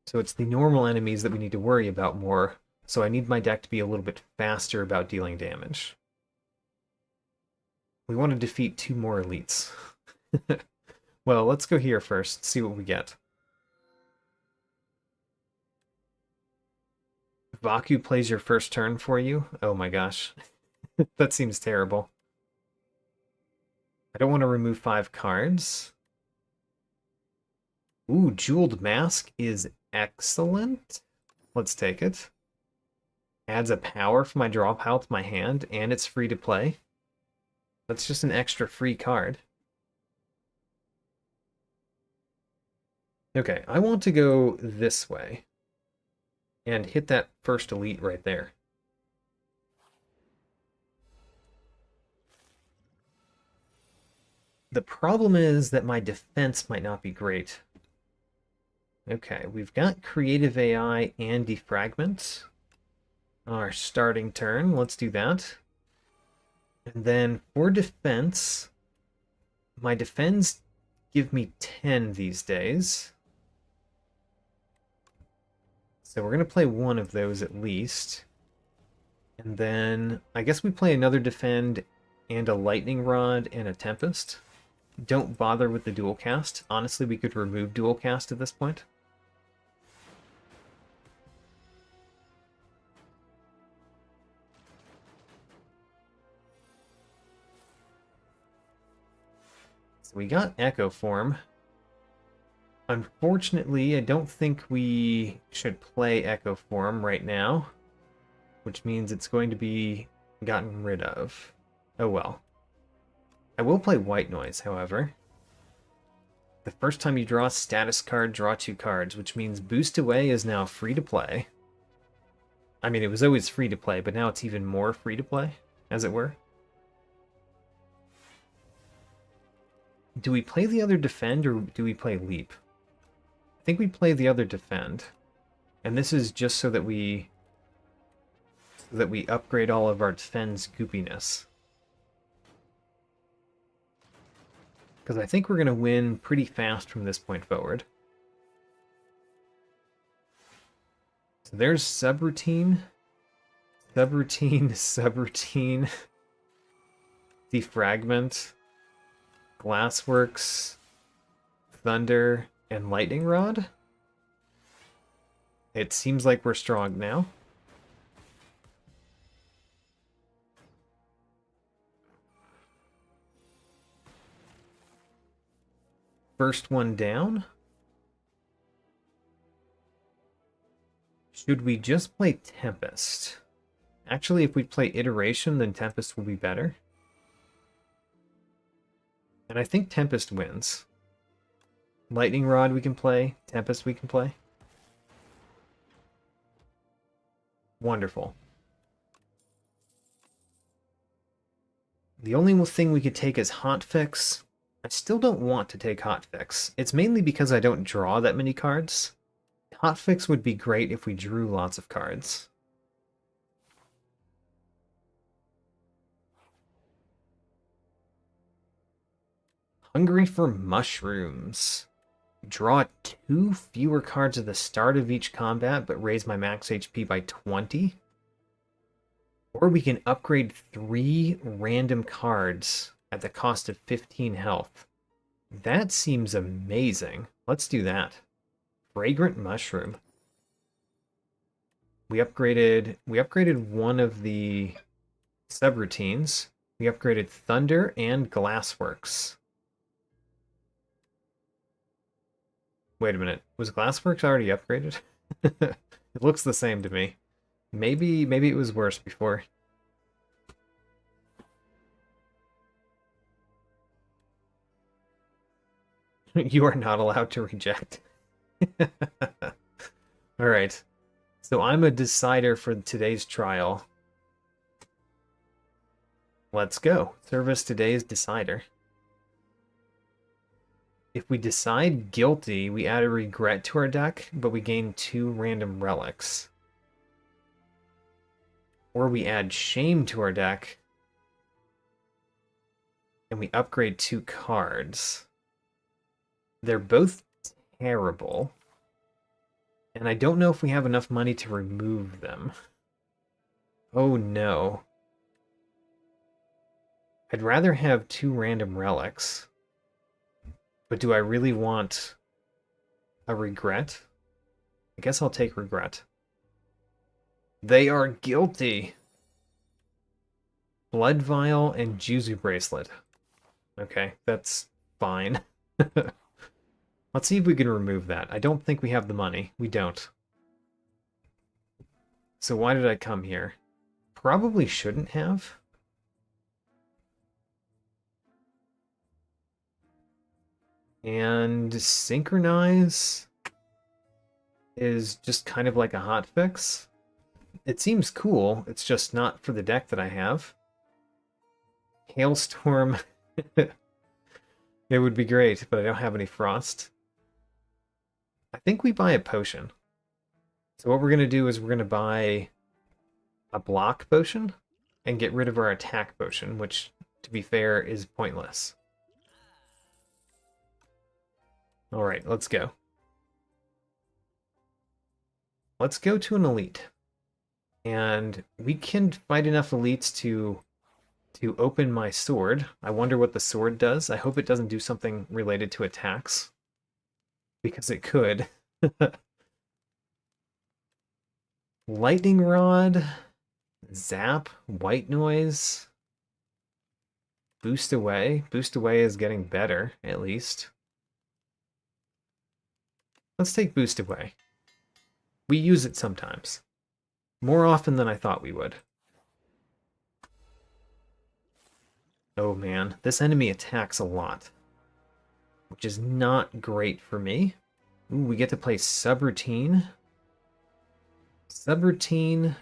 so it's the normal enemies that we need to worry about more, so I need my deck to be a little bit faster about dealing damage. We want to defeat 2 more elites. Well, let's go here first, see what we get. Vaku plays your first turn for you? Oh my gosh. That seems terrible. I don't want to remove 5 cards. Ooh, Jeweled Mask is excellent. Let's take it. Adds a power for my draw pile to my hand, and it's free to play. That's just an extra free card. Okay, I want to go this way and hit that first elite right there. The problem is that my defense might not be great. Okay, we've got Creative AI and Defragment. Our starting turn, let's do that. And then for defense, my defense give me 10 these days. So we're going to play one of those at least. And then I guess we play another defend and a lightning rod and a tempest. Don't bother with the dual cast. Honestly, we could remove dual cast at this point. So we got Echo Form. Unfortunately, I don't think we should play Echo Form right now, which means it's going to be gotten rid of. Oh well. I will play White Noise, however. The first time you draw a status card, draw 2 cards, which means Boost Away is now free to play. I mean, it was always free to play, but now it's even more free to play, as it were. Do we play the other defend or do we play leap? I think we play the other defend. And this is just so that we upgrade all of our defend's goopiness. Because I think we're going to win pretty fast from this point forward. So there's subroutine. Subroutine, subroutine. Defragment. Glassworks, Thunder, and Lightning Rod. It seems like we're strong now. First one down. Should we just play Tempest? Actually, if we play Iteration, then Tempest will be better. And I think Tempest wins. Lightning Rod we can play. Tempest we can play. Wonderful. The only thing we could take is Hotfix. I still don't want to take Hotfix. It's mainly because I don't draw that many cards. Hotfix would be great if we drew lots of cards. Hungry for Mushrooms. Draw 2 fewer cards at the start of each combat, but raise my max HP by 20. Or we can upgrade 3 random cards at the cost of 15 health. That seems amazing. Let's do that. Fragrant Mushroom. We upgraded one of the subroutines. We upgraded Thunder and Glassworks. Wait a minute. Was Glassworks already upgraded? It looks the same to me. Maybe it was worse before. You are not allowed to reject. Alright. So I'm a decider for today's trial. Let's go. Service today's decider. If we decide guilty, we add a regret to our deck, but we gain 2 random relics. Or we add shame to our deck, and we upgrade 2 cards. They're both terrible. And I don't know if we have enough money to remove them. Oh no. I'd rather have 2 random relics. But do I really want a regret? I guess I'll take regret. They are guilty. Blood Vial and Juzu Bracelet. Okay, that's fine. Let's see if we can remove that. I don't think we have the money. We don't. So why did I come here? Probably shouldn't have. And Synchronize is just kind of like a hotfix. It seems cool. It's just not for the deck that I have. Hailstorm. It would be great, but I don't have any frost. I think we buy a potion. So what we're going to do is we're going to buy a block potion and get rid of our attack potion, which, to be fair, is pointless. Alright, let's go. Let's go to an elite. And we can fight enough elites to open my sword. I wonder what the sword does. I hope it doesn't do something related to attacks. Because it could. Lightning Rod, Zap, White Noise, Boost Away. Boost Away is getting better, at least. Let's take Boost Away. We use it sometimes. More often than I thought we would. Oh man, this enemy attacks a lot. Which is not great for me. Ooh, we get to play Subroutine. Subroutine,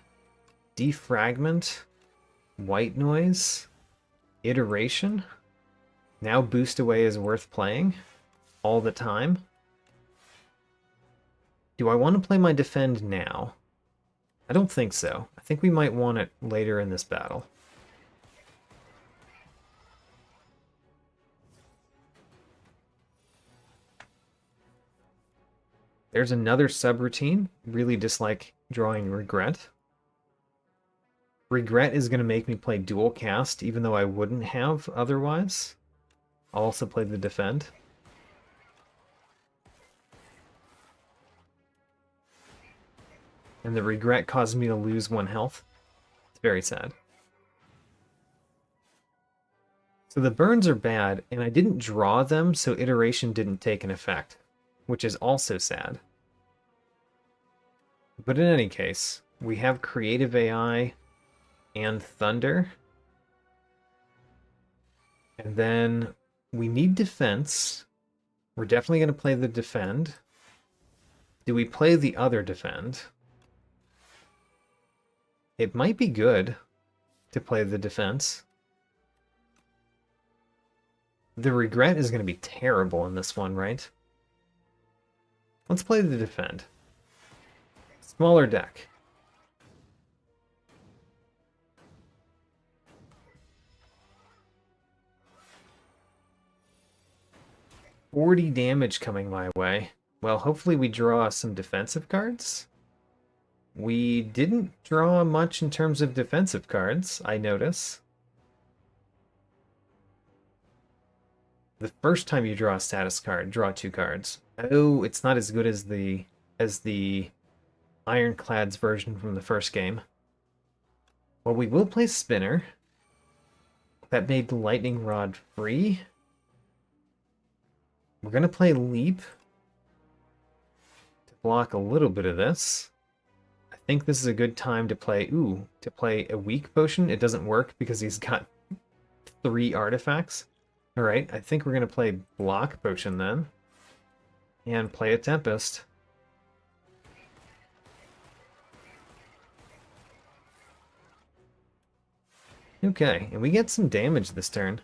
Defragment, White Noise, Iteration. Now Boost Away is worth playing all the time. Do I want to play my Defend now? I don't think so. I think we might want it later in this battle. There's another subroutine. Really dislike drawing Regret. Regret is going to make me play Dual Cast, even though I wouldn't have otherwise. I'll also play the Defend. And the Regret caused me to lose 1 health. It's very sad. So the burns are bad, and I didn't draw them, so Iteration didn't take an effect, which is also sad. But in any case, we have Creative AI and Thunder. And then we need Defense. We're definitely going to play the Defend. Do we play the other Defend? It might be good to play the Defense. The Regret is going to be terrible in this one, right? Let's play the Defend. Smaller deck. $40 damage coming my way. Well, hopefully we draw some defensive cards. We didn't draw much in terms of defensive cards, I notice. The first time you draw a status card, draw 2 cards. Oh, it's not as good as the Ironclad's version from the first game. Well, we will play Spinner. That made Lightning Rod free. We're going to play Leap to block a little bit of this. I think this is a good time to play a weak potion. It doesn't work because he's got 3 artifacts. Alright, I think we're going to play block potion then. And play a Tempest. Okay, and we get some damage this turn.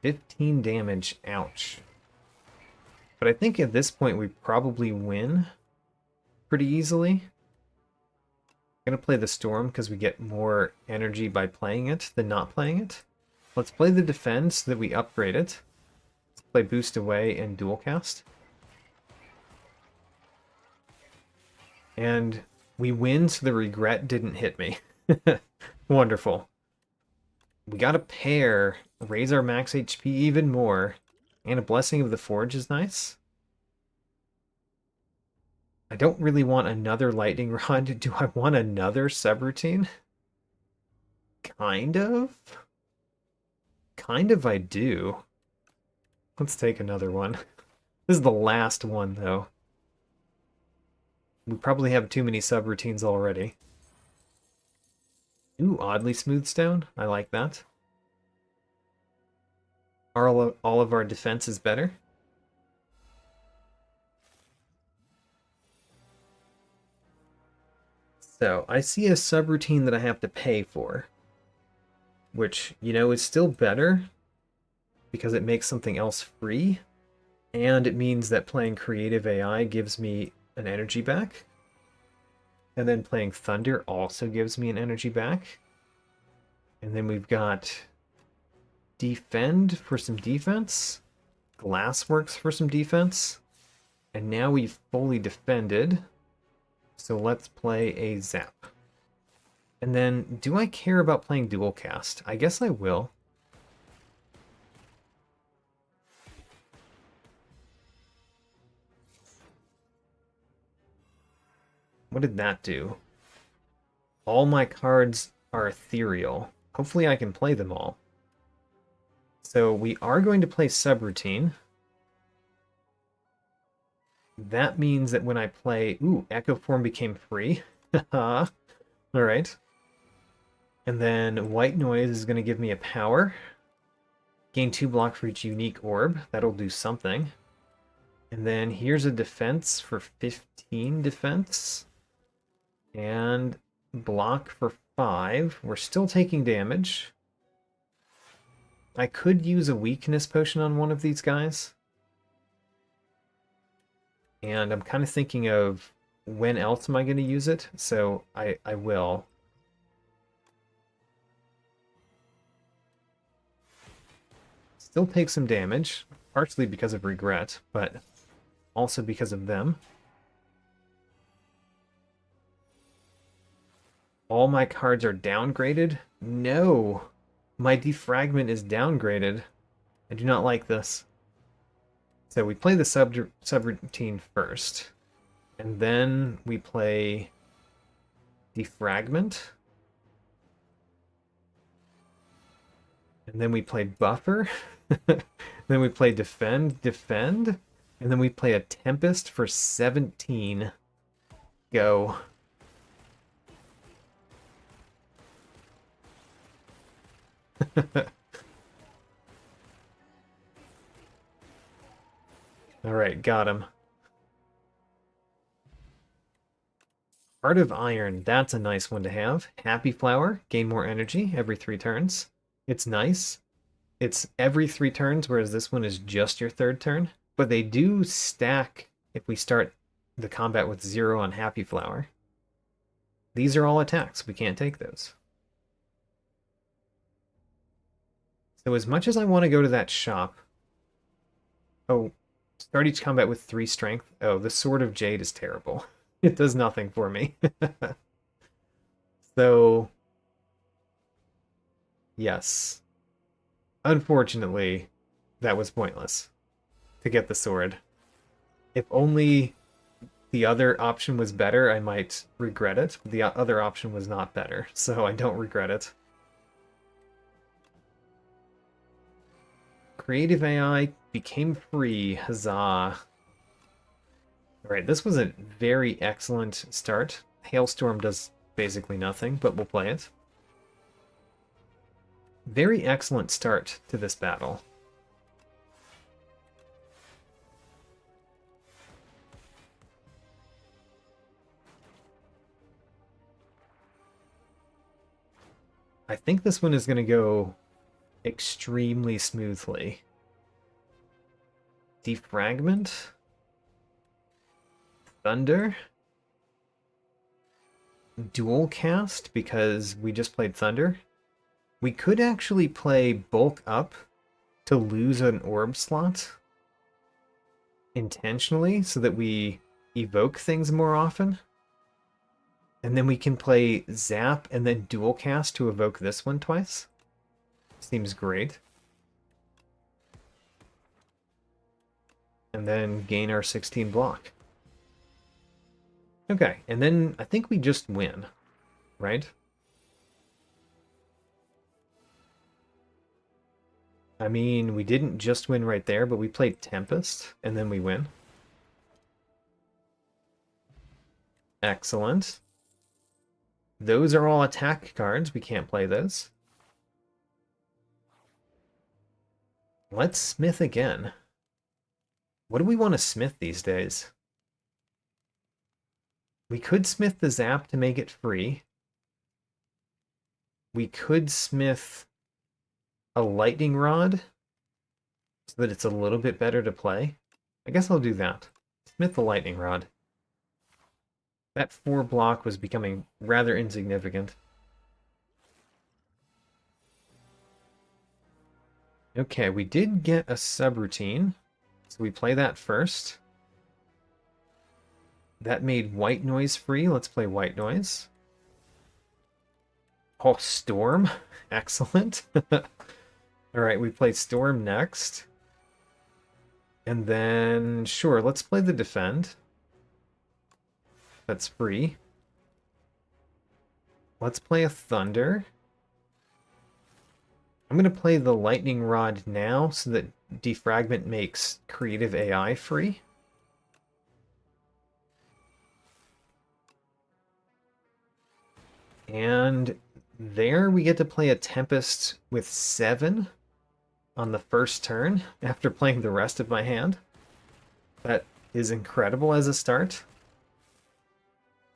15 damage. Ouch. But I think at this point we probably win pretty easily. I'm going to play the Storm because we get more energy by playing it than not playing it. Let's play the Defend so that we upgrade it. Let's play Boost Away and Dual Cast. And we win, so the regret didn't hit me. Wonderful. We got a pair, raise our max HP even more, and a Blessing of the Forge is nice. I don't really want another Lightning Rod. Do I want another subroutine? Kind of. Kind of I do. Let's take another one. This is the last one, though. We probably have too many subroutines already. Ooh, oddly smooth stone. I like that. All of our defense is better. So, I see a subroutine that I have to pay for. Which, you know, is still better because it makes something else free. And it means that playing Creative AI gives me an energy back. And then playing Thunder also gives me an energy back. And then we've got Defend for some defense. Glassworks for some defense. And now we've fully defended. So let's play a Zap. And then, do I care about playing Dual Cast? I guess I will. What did that do? All my cards are ethereal. Hopefully I can play them all. So we are going to play Subroutine. That means that when I play... Ooh, Echo Form became free. Alright. And then White Noise is going to give me a power. Gain 2 block for each unique orb. That'll do something. And then here's a defense for 15 defense. And block for 5. We're still taking damage. I could use a weakness potion on one of these guys. And I'm kind of thinking of when else am I going to use it, so I will. Still take some damage, partially because of regret, but also because of them. All my cards are downgraded? No! My defragment is downgraded. I do not like this. So we play the subroutine first. And then we play defragment. And then we play buffer. Then we play defend. And then we play a Tempest for 17. Go. Alright, got him. Heart of Iron, that's a nice one to have. Happy Flower, gain more energy every 3 turns. It's nice. It's every 3 turns, whereas this one is just your 3rd turn. But they do stack if we start the combat with 0 on Happy Flower. These are all attacks, we can't take those. So as much as I want to go to that shop... Oh, start each combat with 3 strength. Oh, the Sword of Jade is terrible. It does nothing for me. So... yes. Unfortunately, that was pointless. To get the sword. If only the other option was better, I might regret it. The other option was not better, so I don't regret it. Creative AI became free. Huzzah. Alright, this was a very excellent start. Hailstorm does basically nothing, but we'll play it. Very excellent start to this battle. I think this one is going to go extremely smoothly. Defragment. Thunder. Dual cast, because we just played Thunder. We could actually play Bulk Up to lose an orb slot intentionally so that we evoke things more often. And then we can play Zap and then Dual Cast to evoke this one twice. Seems great. And then gain our 16 block. Okay, and then I think we just win, right? I mean, we didn't just win right there, but we played Tempest, and then we win. Excellent. Those are all attack cards. We can't play those. Let's smith again. What do we want to smith these days? We could smith the Zap to make it free. We could smith a lightning rod so that it's a little bit better to play. I guess I'll do that. Smith the lightning rod. That 4 block was becoming rather insignificant. Okay, we did get a subroutine, so we play that first. That made white noise free. Let's play white noise. Oh, Storm. Excellent. Alright, we play Storm next. And then, sure, let's play the Defend. That's free. Let's play a Thunder. I'm going to play the Lightning Rod now so that Defragment makes Creative AI free. And there we get to play a Tempest with 7 on the first turn after playing the rest of my hand. That is incredible as a start.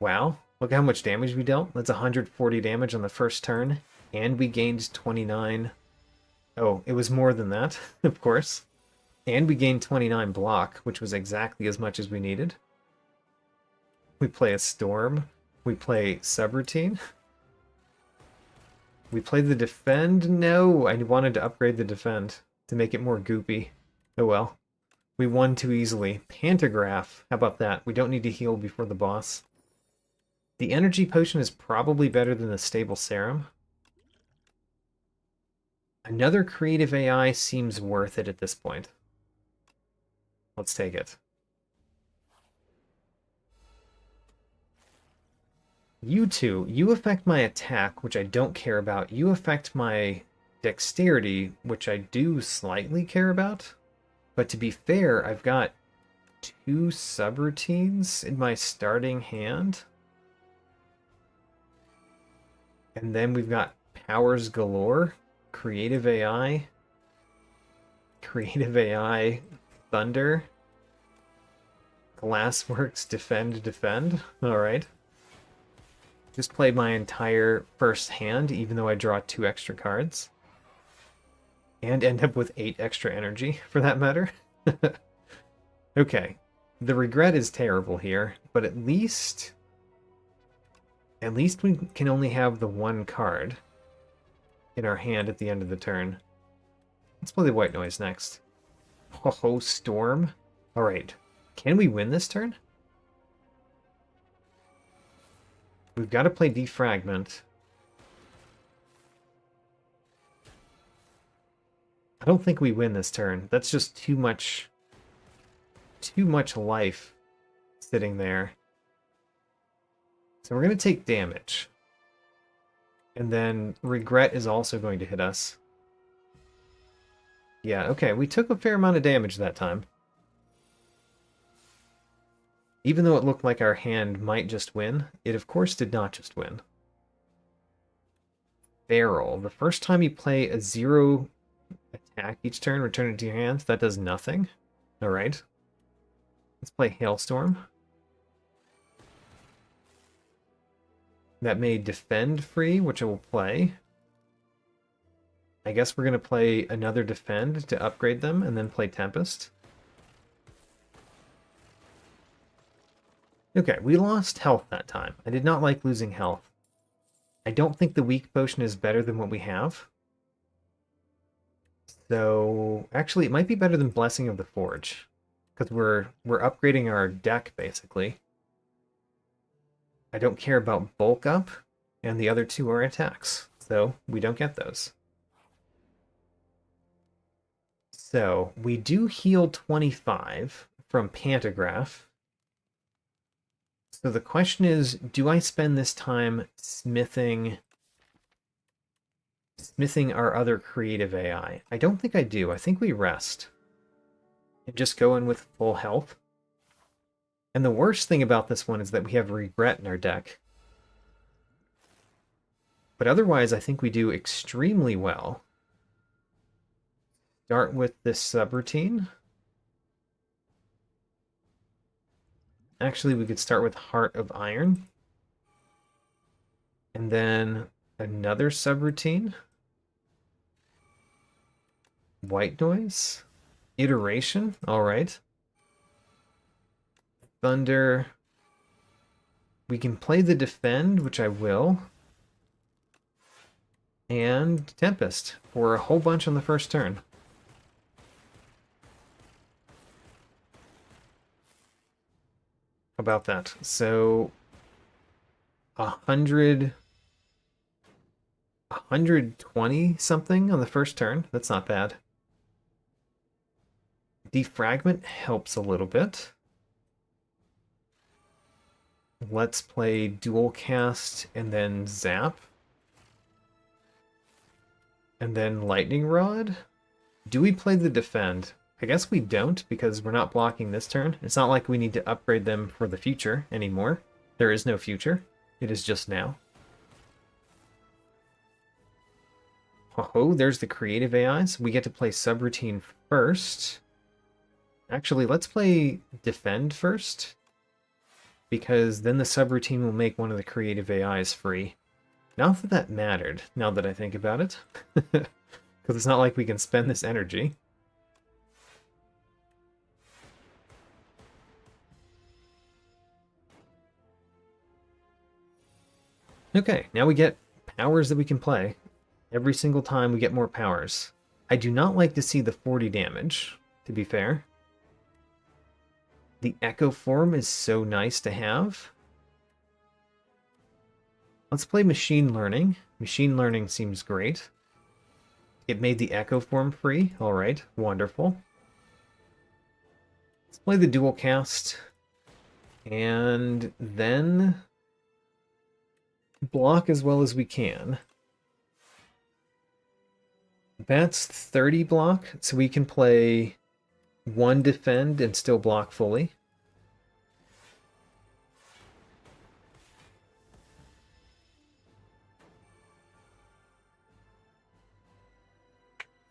Wow, look how much damage we dealt. That's 140 damage on the first turn, and we gained 29. Oh, it was more than that, of course. And we gained 29 block, which was exactly as much as we needed. We play a Storm. We play Subroutine. We play the Defend. No, I wanted to upgrade the Defend to make it more goopy. Oh well. We won too easily. Pantograph. How about that? We don't need to heal before the boss. The Energy Potion is probably better than the Stable Serum. Another Creative AI seems worth it at this point. Let's take it. You two, you affect my attack, which I don't care about. You affect my dexterity, which I do slightly care about. But to be fair, I've got 2 subroutines in my starting hand. And then we've got powers galore, Creative AI, Thunder, Glassworks, Defend. All right. Just played my entire first hand, even though I draw 2 extra cards. And end up with 8 extra energy, for that matter. Okay. The regret is terrible here, but at least we can only have the 1 card in our hand at the end of the turn. Let's play the white noise next. Ho-ho, Storm. Alright. Can we win this turn? We've got to play Defragment. I don't think we win this turn. That's just too much life sitting there. So we're going to take damage. And then Regret is also going to hit us. Yeah, okay, we took a fair amount of damage that time. Even though it looked like our hand might just win, it of course did not just win. Feral. The first time you play a 0 attack each turn, return it to your hand, that does nothing. Alright. Let's play Hailstorm. That made Defend free, which I will play. I guess we're going to play another Defend to upgrade them, and then play Tempest. Okay, we lost health that time. I did not like losing health. I don't think the weak potion is better than what we have. So, actually, it might be better than Blessing of the Forge. Because we're upgrading our deck, basically. I don't care about bulk up, and the other two are attacks. So, we don't get those. So, we do heal 25 from Pantograph. So the question is, do I spend this time smithing our other creative AI? I don't think I do. I think we rest and just go in with full health. And the worst thing about this one is that we have regret in our deck. But otherwise, I think we do extremely well. Start with this subroutine. Actually, we could start with Heart of Iron. And then another subroutine. White Noise. Iteration. All right. Thunder. We can play the Defend, which I will. And Tempest for a whole bunch on the first turn. How about that? So 120 something on the first turn. That's not bad. Defragment helps a little bit. Let's play Dual Cast and then Zap. And then Lightning Rod. Do we play the Defend? I guess we don't, because we're not blocking this turn. It's not like we need to upgrade them for the future anymore. There is no future. It is just now. Oh, there's the creative AIs. We get to play subroutine first. Actually, let's play Defend first, because then the subroutine will make one of the creative AIs free. Not that that mattered, now that I think about it. Because it's not like we can spend this energy. Okay, now we get powers that we can play. Every single time we get more powers. I do not like to see the 40 damage, to be fair. The Echo form is so nice to have. Let's play Machine Learning. Machine Learning seems great. It made the Echo form free. Alright, wonderful. Let's play the Dual Cast. And then block as well as we can. That's 30 block, so we can play 1 Defend and still block fully.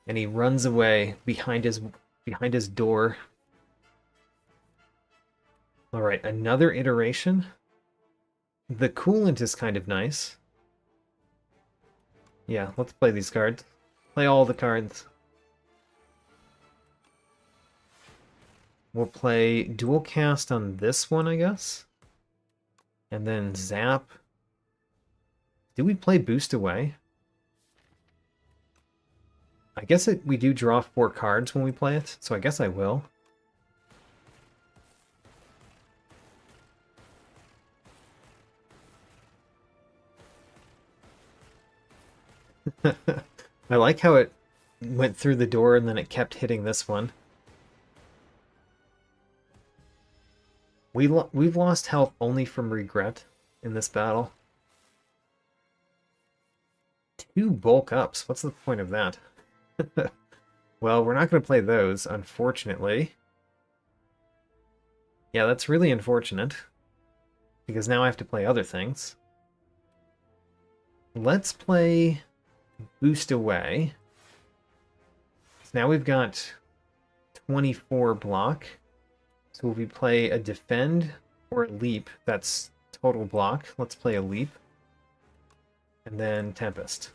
And he runs away behind his door. All right, another iteration. The coolant is kind of nice. Yeah, let's play these cards. Play all the cards. We'll play Dual Cast on this one, I guess. And then Zap. Do we play Boost Away? I guess we do draw 4 cards when we play it, so I guess I will. I like how it went through the door and then it kept hitting this one. We've lost health only from regret in this battle. 2 bulk ups. What's the point of that? Well, we're not going to play those, unfortunately. Yeah, that's really unfortunate. Because now I have to play other things. Let's play Boost Away. So now we've got 24 block. So if we play a Defend or a Leap, that's total block. Let's play a Leap. And then Tempest.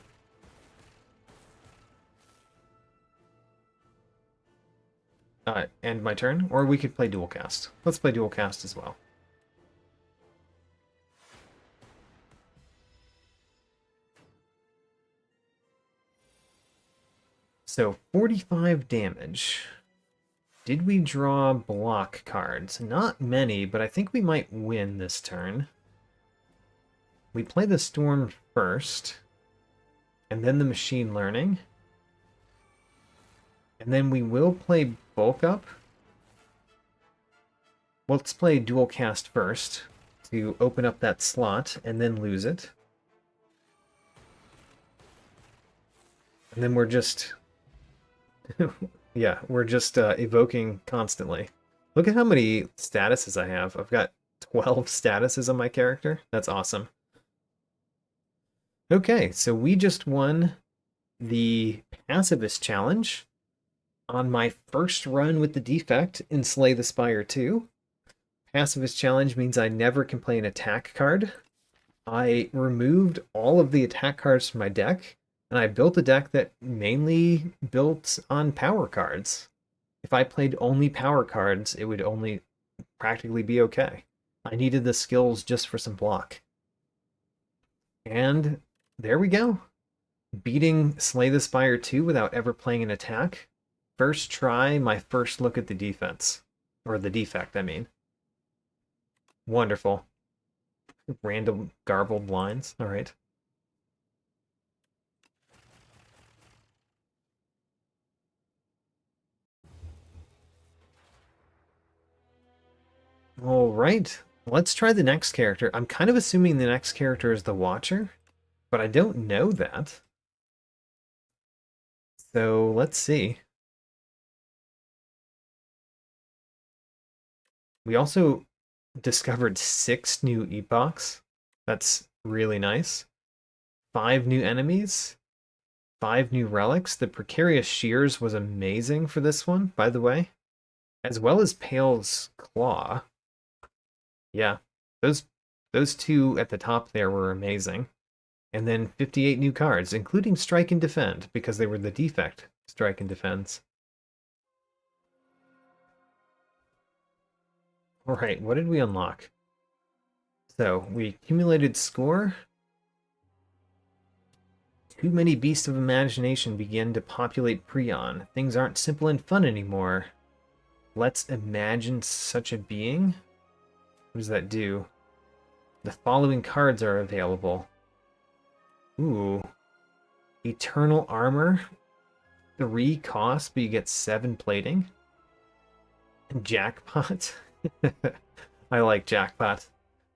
end my turn, or we could play dual cast. Let's play dual cast as well. So 45 damage. Did we draw block cards? Not many, but I think we might win this turn. We play the Storm first, and then the Machine Learning. And then we will play Bulk Up. Let's play Dual Cast first to open up that slot, and then lose it. And then we're just... yeah, we're just evoking constantly. Look at how many statuses I have. I've got 12 statuses on my character. That's awesome. Okay, so we just won the Pacifist Challenge on my first run with the defect in Slay the Spire II. Pacifist Challenge means I never can play an attack card. I removed all of the attack cards from my deck, and I built a deck that mainly built on power cards. If I played only power cards, it would only practically be okay. I needed the skills just for some block. And there we go. Beating Slay the Spire 2 without ever playing an attack. First try, my first look at the defense. Or the defect, I mean. Wonderful. Random garbled lines. All right. All right. Let's try the next character. I'm kind of assuming the next character is the Watcher, but I don't know that. So let's see. We also discovered 6 new epochs. That's really nice. 5 new enemies. 5 new relics. The Precarious Shears was amazing for this one, by the way. As well as Pale's Claw. Yeah, those 2 at the top there were amazing. And then 58 new cards, including Strike and Defend, because they were the defect Strike and Defends. Alright, what did we unlock? So, we accumulated score. Too many beasts of imagination begin to populate Prion. Things aren't simple and fun anymore. Let's imagine such a being. What does that do? The following cards are available. Ooh. Eternal Armor. 3 cost, but you get 7 plating. And Jackpot. I like Jackpot.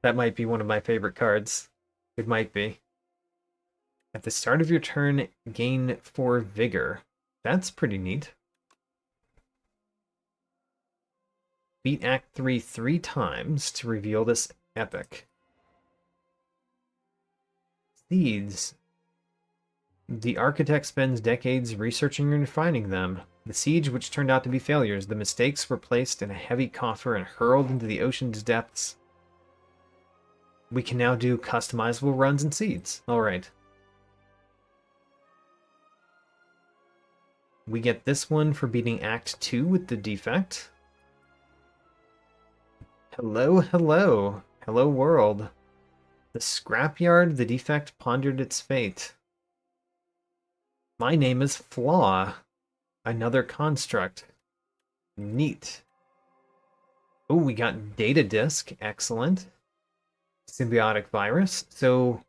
That might be one of my favorite cards. It might be. At the start of your turn, gain 4 Vigor. That's pretty neat. Beat Act 3 3 times to reveal this epic. Seeds. The architect spends decades researching and refining them. The siege, which turned out to be failures, the mistakes were placed in a heavy coffer and hurled into the ocean's depths. We can now do customizable runs and seeds. Alright. We get this one for beating Act 2 with the defect. Hello, hello. Hello, world. The scrapyard, the defect pondered its fate. My name is Flaw. Another construct. Neat. Oh, we got Data Disk. Excellent. Symbiotic Virus. So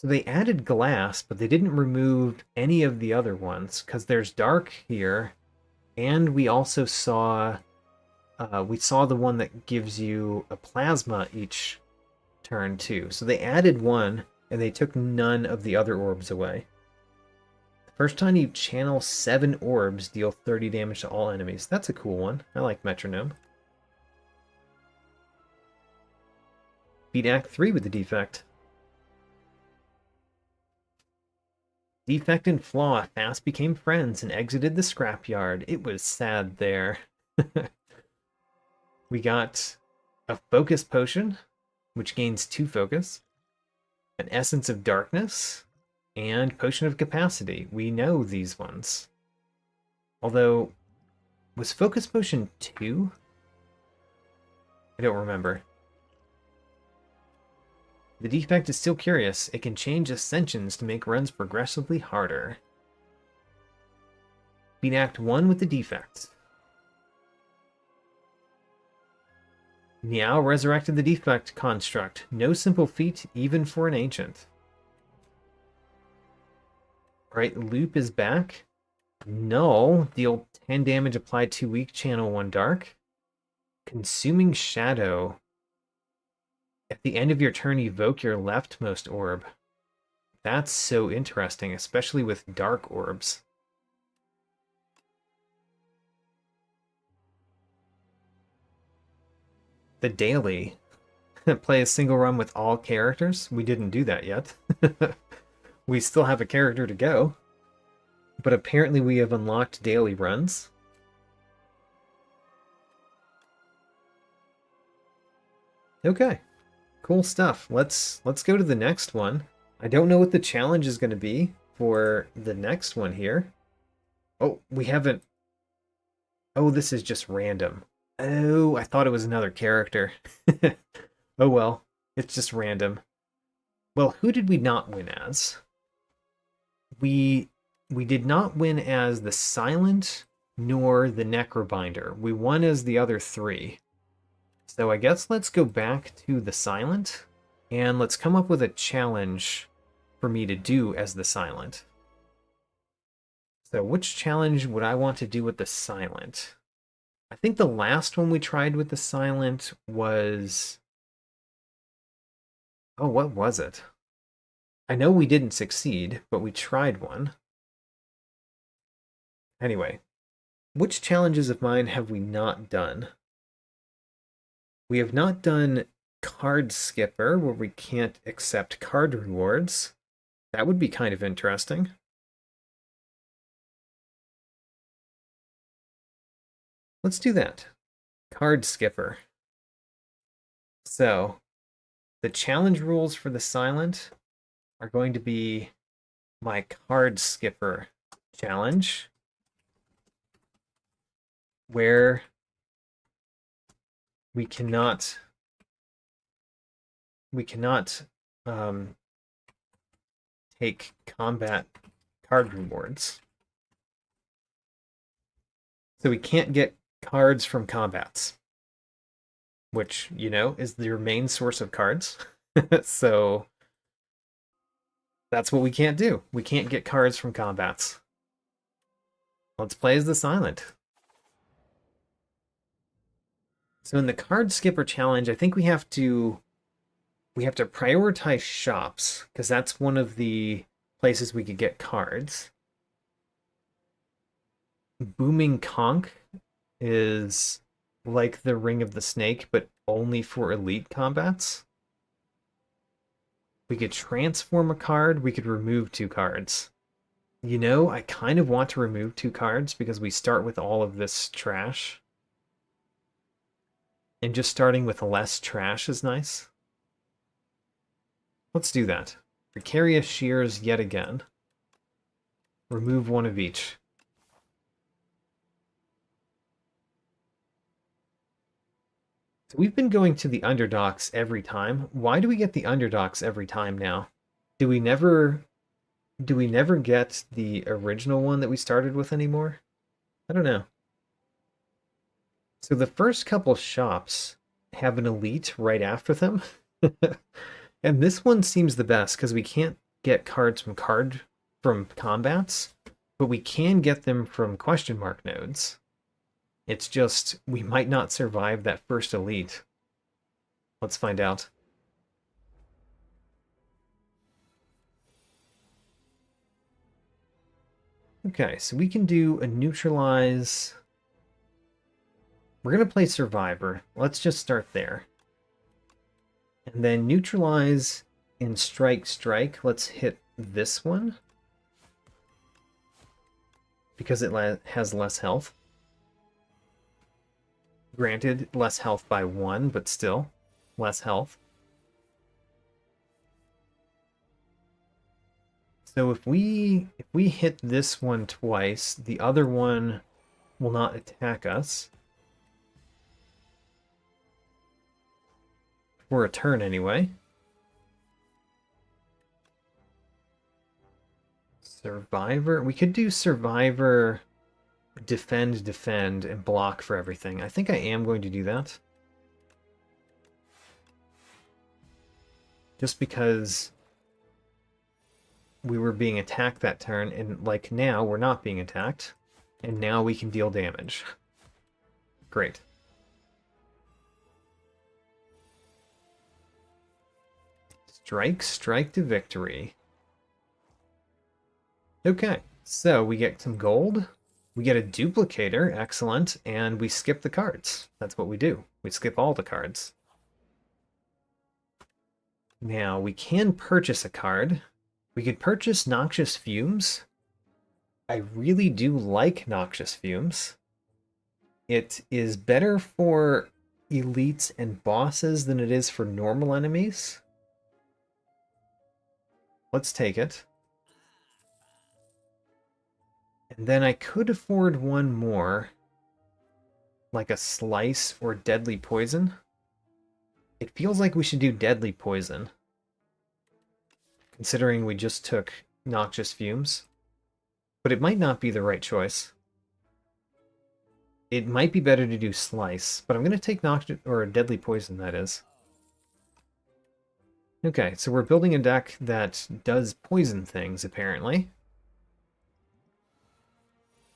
they added glass, but they didn't remove any of the other ones, because there's dark here, and we also saw... we saw the one that gives you a plasma each turn too. So they added one, and they took none of the other orbs away. The first time you channel 7 orbs, deal 30 damage to all enemies. That's a cool one. I like Metronome. Beat Act 3 with the defect. Defect and Flaw fast became friends and exited the scrapyard. It was sad there. We got a Focus Potion, which gains 2 focus, an Essence of Darkness, and Potion of Capacity. We know these ones. Although, Was Focus Potion 2? I don't remember. The defect is still curious. It can change ascensions to make runs progressively harder. Beat Act 1 with the defect. Niao resurrected the defect construct. No simple feat, even for an ancient. Alright, Loop is back. Null, deal 10 damage applied to weak, channel 1 dark. Consuming Shadow. At the end of your turn, evoke your leftmost orb. That's so interesting, especially with dark orbs. The daily. Play a single run with all characters. We didn't do that yet. We still have a character to go. But apparently we have unlocked daily runs. Okay. Cool stuff. Let's go to the next one. I don't know what the challenge is going to be for the next one here. Oh, we haven't... Oh, this is just random. Oh, I thought it was another character. Oh well, it's just random. Well, who did we not win as? We did not win as the Silent nor the Necrobinder. We won as the other three. So I guess let's go back to the Silent, and let's come up with a challenge for me to do as the Silent. So which challenge would I want to do with the Silent? I think the last one we tried with the Silent was... Oh, what was it? I know we didn't succeed, but we tried one. Anyway, which challenges of mine have we not done? We have not done Card Skipper, where we can't accept card rewards. That would be kind of interesting. Let's do that. Card Skipper. So, the challenge rules for the Silent are going to be my Card Skipper challenge, where we cannot take combat card rewards. So we can't get cards from combats, which, you know, is your main source of cards. So that's what we can't do. We can't get cards from combats. Let's play as the Silent. So in the Card Skipper challenge, I think we have to prioritize shops, because that's one of the places we could get cards. Booming Conch is like the Ring of the Snake, but only for elite combats. We could transform a card, we could remove 2 cards. You know, I kind of want to remove 2 cards because we start with all of this trash. And just starting with less trash is nice. Let's do that. Precarious Shears yet again. Remove 1 of each. So we've been going to the Underdocs every time. Why do we get the Underdocs every time now? Do we never get the original one that we started with anymore? I don't know. So the first couple shops have an elite right after them. And this one seems the best because we can't get cards from combats, but we can get them from question mark nodes. It's just we might not survive that first elite. Let's find out. Okay, so we can do a neutralize. We're going to play Survivor. Let's just start there. And then neutralize in Strike. Let's hit this one, because it has less health. Granted, less health by 1, but still, less health. So if we hit this one twice, the other one will not attack us. For a turn, anyway. Survivor. We could do Survivor, defend, and block for everything. I think I am going to do that. Just because we were being attacked that turn, and like now we're not being attacked, and now we can deal damage. Great. Strike to victory. Okay, so we get some gold, we get a duplicator, excellent, and we skip the cards. That's what we do. We skip all the cards. Now, we can purchase a card. We could purchase Noxious Fumes. I really do like Noxious Fumes. It is better for elites and bosses than it is for normal enemies. Let's take it. And then I could afford one more, like a Slice or Deadly Poison. It feels like we should do Deadly Poison, considering we just took Noxious Fumes. But it might not be the right choice. It might be better to do Slice, but I'm going to take Noxious, or Deadly Poison, that is. Okay, so we're building a deck that does poison things, apparently.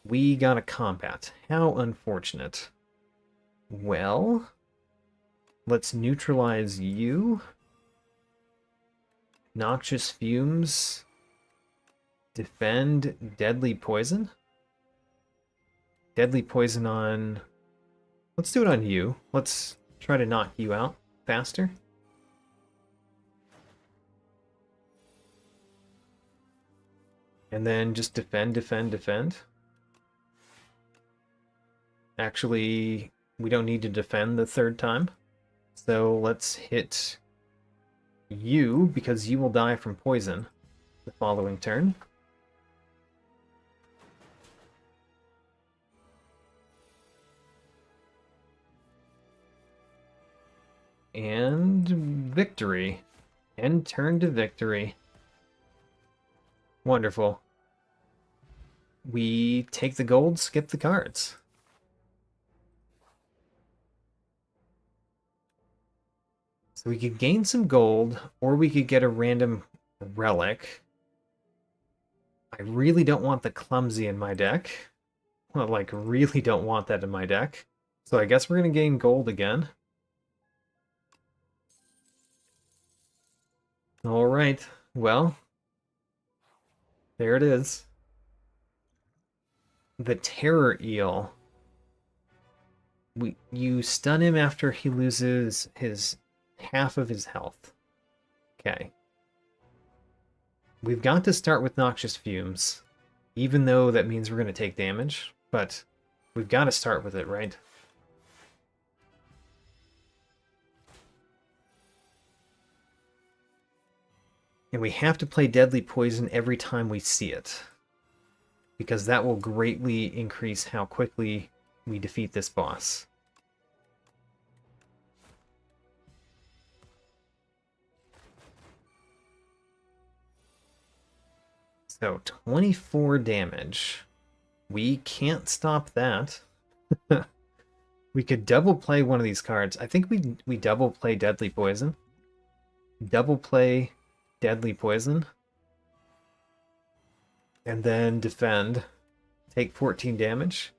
We got a combat. How unfortunate. Well, let's neutralize you. Noxious Fumes. Defend. Deadly Poison. Deadly Poison on... Let's do it on you. Let's try to knock you out faster. And then just defend. Actually, we don't need to defend the third time. So let's hit you, because you will die from poison the following turn. And victory. End turn to victory. Wonderful. We take the gold, skip the cards. So we could gain some gold, or we could get a random relic. I really don't want the clumsy in my deck. Well, like, really don't want that in my deck. So I guess we're going to gain gold again. Alright, well, there it is. The Terror Eel. You stun him after he loses his half of his health. Okay. We've got to start with Noxious Fumes, even though that means we're going to take damage, but we've got to start with it, right? And we have to play Deadly Poison every time we see it, because that will greatly increase how quickly we defeat this boss. So, 24 damage. We can't stop that. We could double play one of these cards. I think we double play Deadly Poison. Double play Deadly Poison. And then defend. Take 14 damage.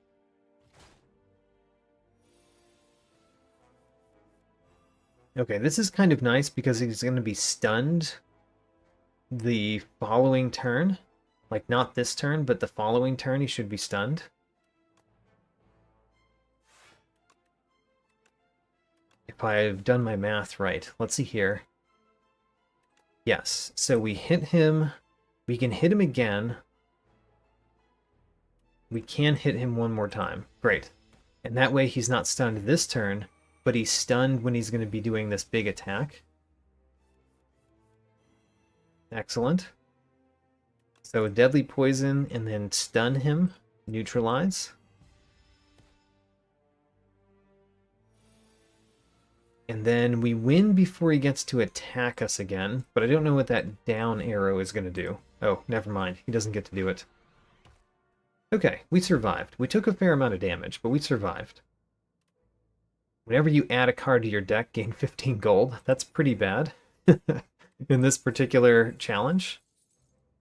Okay, this is kind of nice because he's going to be stunned the following turn. Like, not this turn, but the following turn he should be stunned. If I've done my math right. Let's see here. Yes, so we hit him. We can hit him again. We can hit him one more time. Great. And that way he's not stunned this turn, but he's stunned when he's going to be doing this big attack. Excellent. So Deadly Poison and then stun him. Neutralize. And then we win before he gets to attack us again, but I don't know what that down arrow is going to do. Oh, never mind. He doesn't get to do it. Okay, we survived. We took a fair amount of damage, but we survived. Whenever you add a card to your deck, gain 15 gold. That's pretty bad in this particular challenge.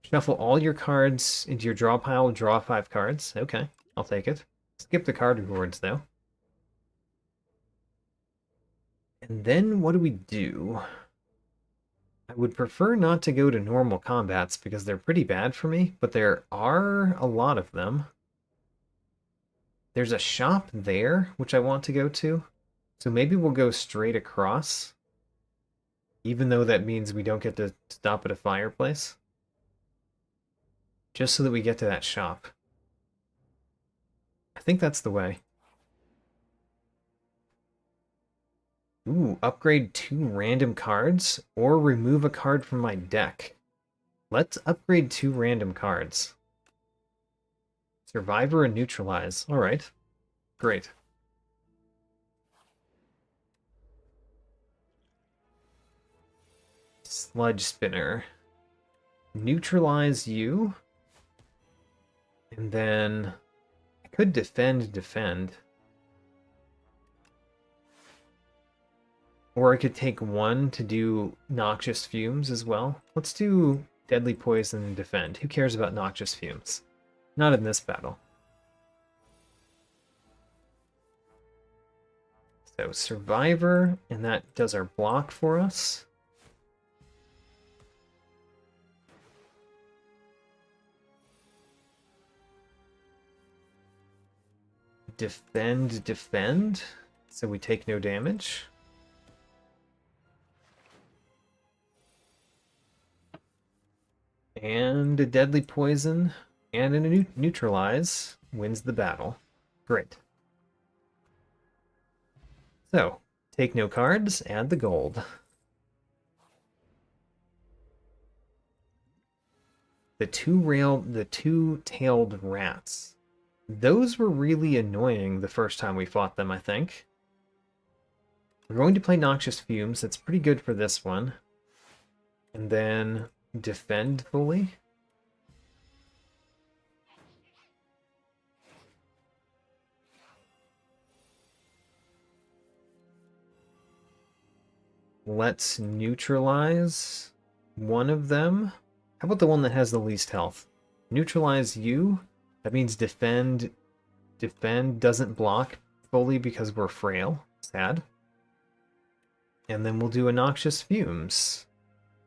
Shuffle all your cards into your draw pile, draw 5 cards. Okay, I'll take it. Skip the card rewards, though. And then what do we do? I would prefer not to go to normal combats because they're pretty bad for me, but there are a lot of them. There's a shop there, which I want to go to. So maybe we'll go straight across, even though that means we don't get to stop at a fireplace. Just so that we get to that shop. I think that's the way. Ooh, upgrade 2 random cards or remove a card from my deck. Let's upgrade 2 random cards. Survivor and Neutralize. Alright. Great. Sludge Spinner. Neutralize you. And then I could defend. Or I could take 1 to do Noxious Fumes as well. Let's do Deadly Poison and defend. Who cares about Noxious Fumes? Not in this battle. So Survivor, and that does our block for us. Defend, so we take no damage. And a Deadly Poison and a Neutralize wins the battle. Great. So, take no cards, add the gold. The two-tailed rats. Those were really annoying the first time we fought them, I think. We're going to play Noxious Fumes. That's pretty good for this one. And then defend fully. Let's neutralize one of them. How about the one that has the least health? Neutralize you. That means defend doesn't block fully because we're frail. Sad. And then we'll do a Noxious Fumes.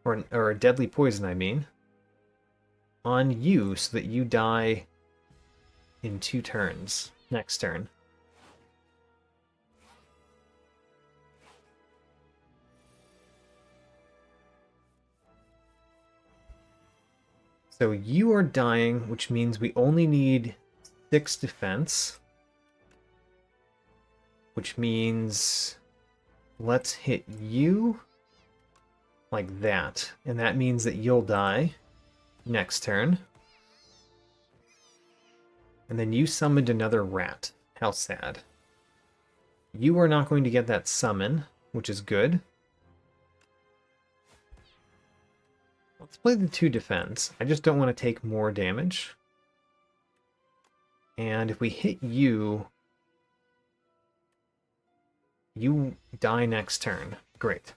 Or a Deadly Poison, I mean. On you, so that you die in 2 turns. Next turn. So you are dying, which means we only need 6 defense. Which means let's hit you like that. And that means that you'll die next turn. And then you summoned another rat. How sad. You are not going to get that summon, which is good. Let's play the 2 defense. I just don't want to take more damage. And if we hit you, you die next turn. Great.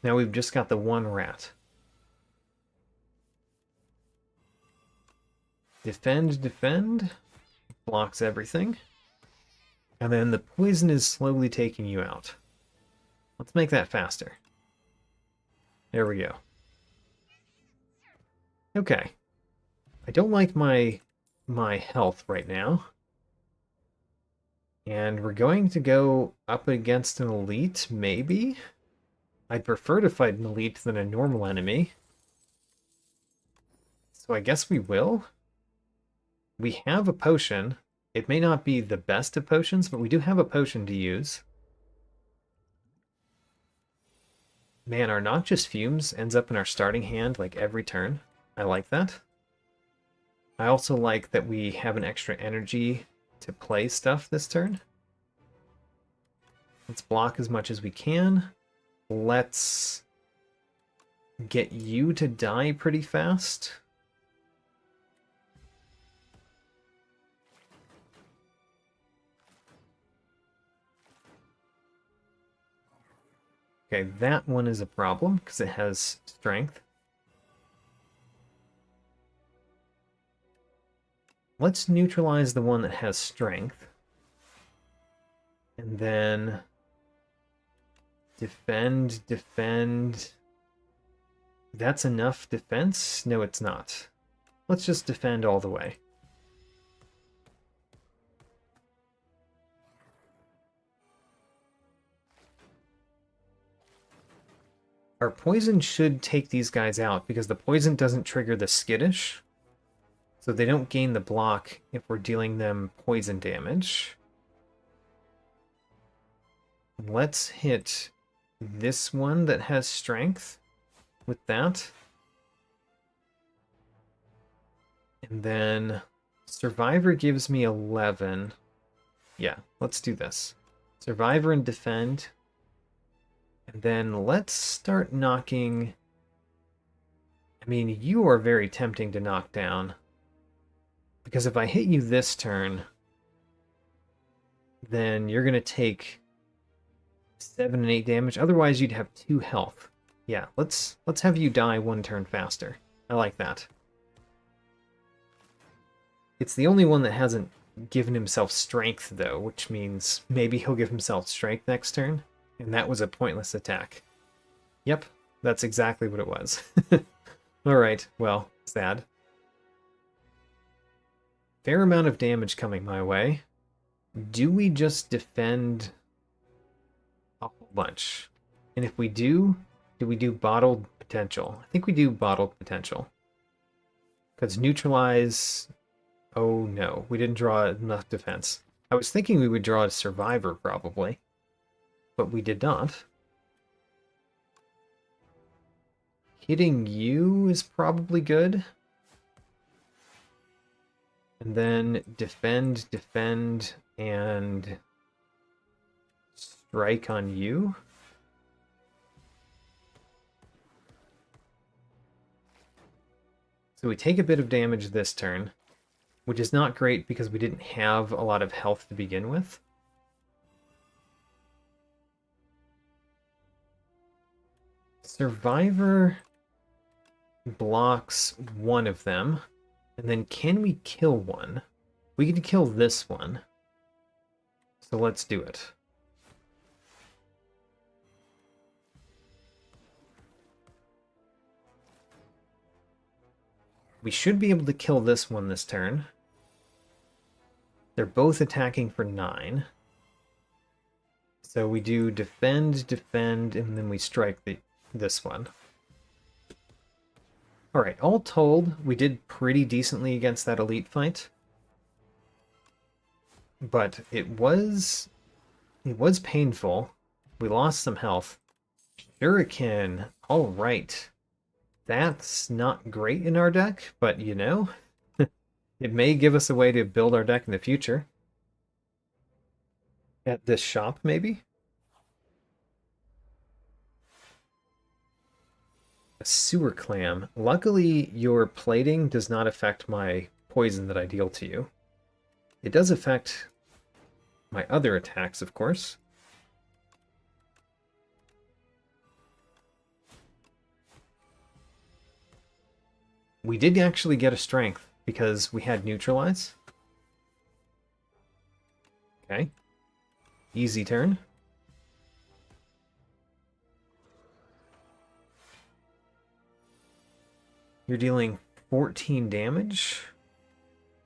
Now we've just got the 1 rat. Defend. Blocks everything. And then the poison is slowly taking you out. Let's make that faster. There we go. Okay. I don't like my health right now. And we're going to go up against an elite, maybe? I'd prefer to fight an elite than a normal enemy. So I guess we will. We have a potion. It may not be the best of potions, but we do have a potion to use. Man, our Noxious Fumes ends up in our starting hand like every turn. I like that. I also like that we have an extra energy to play stuff this turn. Let's block as much as we can. Let's get you to die pretty fast. Okay, that one is a problem because it has strength. Let's neutralize the one that has strength. And then defend, defend. That's enough defense? No, it's not. Let's just defend all the way. Our poison should take these guys out because the poison doesn't trigger the skittish. So they don't gain the block if we're dealing them poison damage. Let's hit this one that has strength with that. And then Survivor gives me 11. Yeah, let's do this. Survivor and defend. And then let's start knocking... I mean, you are very tempting to knock down. Because if I hit you this turn, then you're going to take 7 and 8 damage. Otherwise, you'd have 2 health. Yeah, let's have you die 1 turn faster. I like that. It's the only one that hasn't given himself strength, though, which means maybe he'll give himself strength next turn. And that was a pointless attack. Yep, that's exactly what it was. Alright, well, sad. Fair amount of damage coming my way. Do we just defend a whole bunch? And if we do we do bottled potential? I think we do bottled potential. Because neutralize... Oh no, we didn't draw enough defense. I was thinking we would draw a survivor, probably. But we did not. Hitting you is probably good. And then defend, defend, and strike on you. So we take a bit of damage this turn, which is not great because we didn't have a lot of health to begin with. Survivor blocks one of them. And then can we kill one? We can kill this one. So let's do it. We should be able to kill this one this turn. They're both attacking for 9. So we do defend, defend, and then we strike this one. Alright, all told, we did pretty decently against that elite fight. But it was painful. We lost some health. Shuriken, alright. That's not great in our deck, but you know, it may give us a way to build our deck in the future. At this shop, maybe? A sewer clam. Luckily, your plating does not affect my poison that I deal to you. It does affect my other attacks, of course. We did actually get a strength because we had neutralize. Okay. Easy turn. You're dealing 14 damage.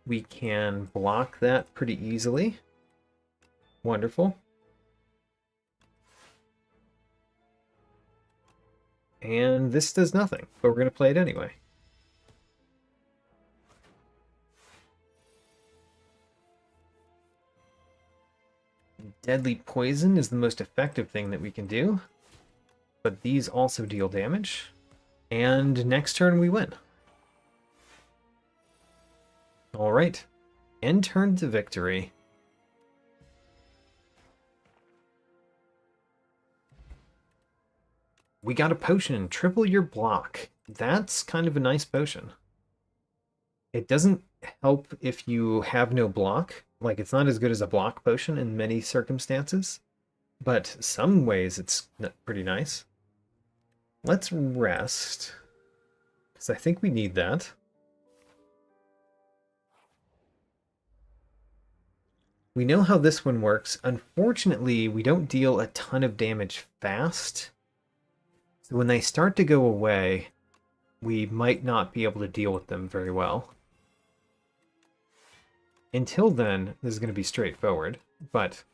We can block that pretty easily. Wonderful. And this does nothing, but we're going to play it anyway. Deadly Poison is the most effective thing that we can do, but these also deal damage. And next turn we win. Alright. End turn to victory. We got a potion, triple your block. That's kind of a nice potion. It doesn't help if you have no block. Like, it's not as good as a block potion in many circumstances, but some ways it's pretty nice. Let's rest, because I think we need that. We know how this one works. Unfortunately, we don't deal a ton of damage fast. So when they start to go away, we might not be able to deal with them very well. Until then, this is going to be straightforward, but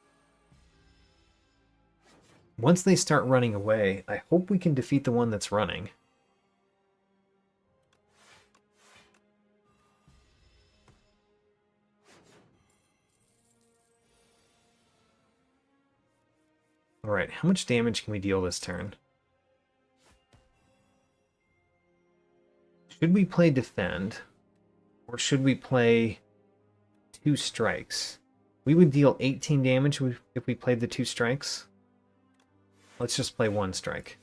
once they start running away, I hope we can defeat the one that's running. Alright, how much damage can we deal this turn? Should we play defend? Or should we play 2 strikes? We would deal 18 damage if we played the 2 strikes. Let's just play 1 strike.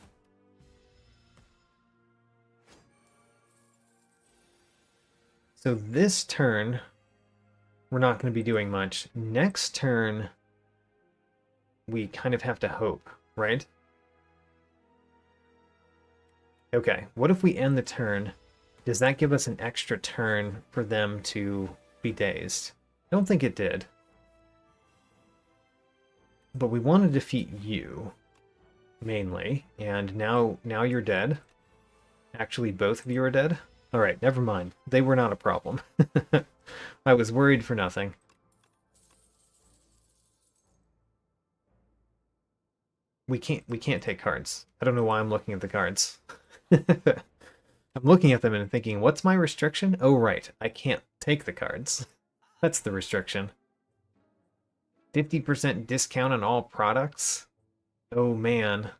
So this turn, we're not going to be doing much. Next turn, we kind of have to hope, right? Okay, what if we end the turn? Does that give us an extra turn for them to be dazed? I don't think it did. But we want to defeat you, mainly, and now you're dead. Actually, both of you are dead. Alright, never mind. They were not a problem. I was worried for nothing. We can't take cards. I don't know why I'm looking at the cards. I'm looking at them and thinking, what's my restriction? Oh, right. I can't take the cards. That's the restriction. 50% discount on all products? Oh, man.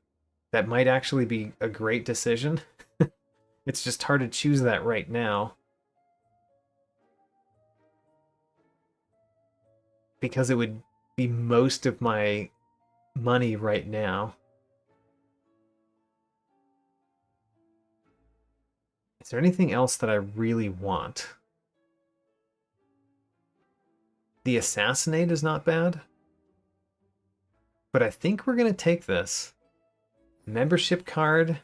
That might actually be a great decision. It's just hard to choose that right now. Because it would be most of my money right now. Is there anything else that I really want? The Assassinate is not bad. But I think we're going to take this. Membership card.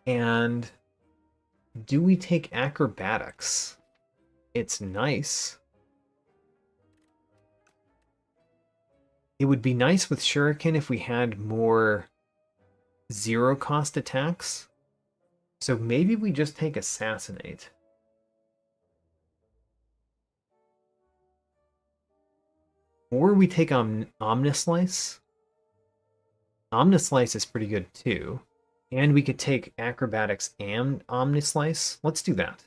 And do we take Acrobatics? It's nice. It would be nice with Shuriken if we had more zero-cost attacks. So maybe we just take Assassinate. Or we take Omnislice. Omnislice is pretty good too. And we could take Acrobatics and Omnislice. Let's do that.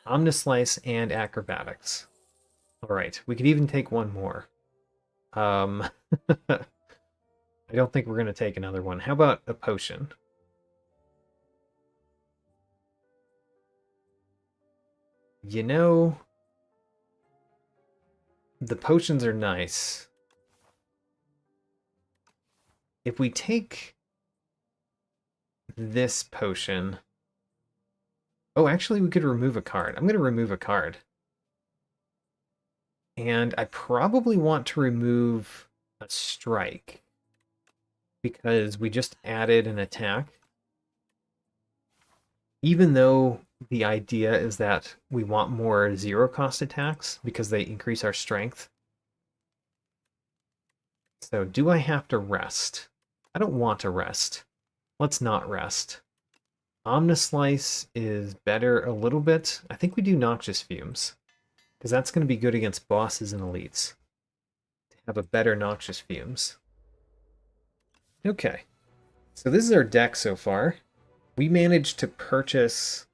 Omnislice and Acrobatics. Alright, we could even take one more. I don't think we're going to take another one. How about a potion? You know, the potions are nice. If we take this potion... Oh, actually, we could remove a card. I'm going to remove a card. And I probably want to remove a strike. Because we just added an attack. Even though the idea is that we want more zero-cost attacks because they increase our strength. So, do I have to rest? I don't want to rest. Let's not rest. Omnislice is better a little bit. I think we do Noxious Fumes. Because that's going to be good against bosses and elites. To have a better Noxious Fumes. Okay. So this is our deck so far. We managed to purchase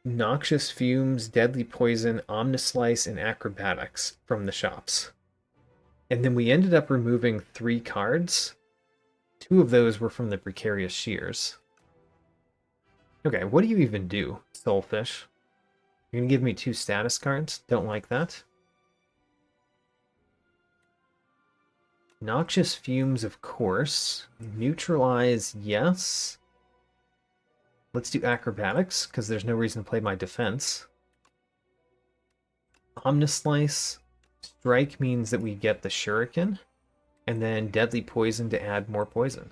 Noxious Fumes, Deadly Poison, Omnislice, and Acrobatics from the shops. And then we ended up removing 3 cards. 2 of those were from the Precarious Shears. Okay, what do you even do, Soulfish? You're going to give me 2 status cards? Don't like that. Noxious Fumes, of course. Neutralize, yes. let's do acrobatics, because there's no reason to play my defense. Omnislice. Strike means that we get the shuriken, and then deadly poison to add more poison.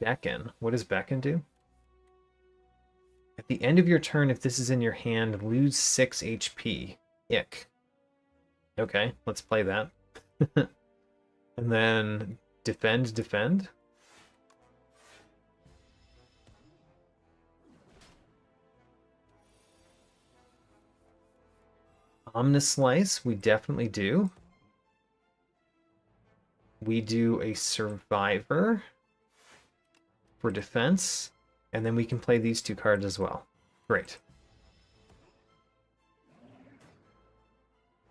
Beckon. What does Beckon do? At the end of your turn, if this is in your hand, lose 6 HP. Ick. Okay, let's play that. And then defend, defend. Omnislice, we definitely do. We do a survivor for defense, and then we can play these 2 cards as well. Great.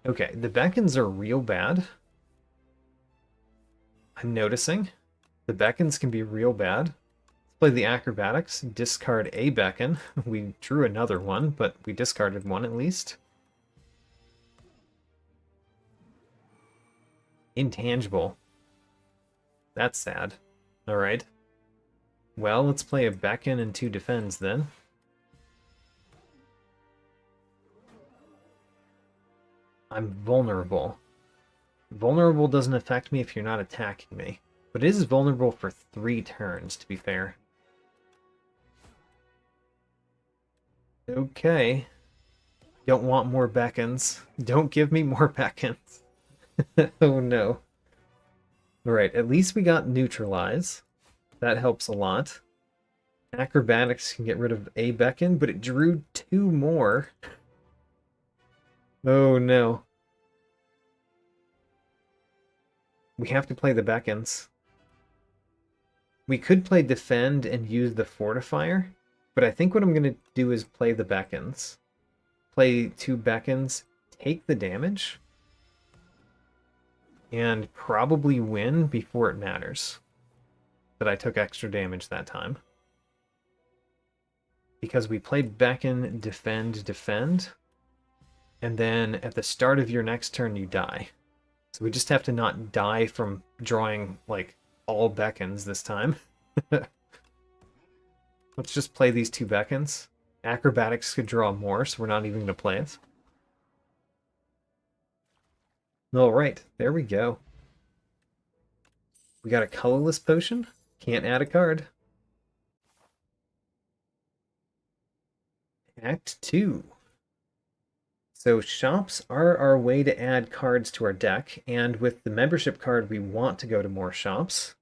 Okay, the beckons are real bad. I'm noticing. The beckons can be real bad. Let's play the acrobatics. Discard a beckon. We drew another one, but we discarded one at least. Intangible. That's sad. Alright. Well, let's play a beckon and 2 defends then. I'm vulnerable. Vulnerable doesn't affect me if you're not attacking me. But it is vulnerable for 3 turns, to be fair. Okay. Don't want more beckons. Don't give me more beckons. Oh no. Alright, at least we got neutralize. That helps a lot. Acrobatics can get rid of a beckon, but it drew 2 more. Oh no. We have to play the beckons. We could play defend and use the fortifier, but I think what I'm going to do is play the beckons. Play 2 beckons, take the damage, and probably win before it matters that I took extra damage that time. Because we played beckon, defend, defend, and then at the start of your next turn you die. So we just have to not die from drawing, like, all beckons this time. Let's just play these 2 beckons. Acrobatics could draw more, so we're not even going to play it. Alright, there we go. We got a colorless potion. Can't add a card. Act 2. So shops are our way to add cards to our deck, and with the membership card we want to go to more shops.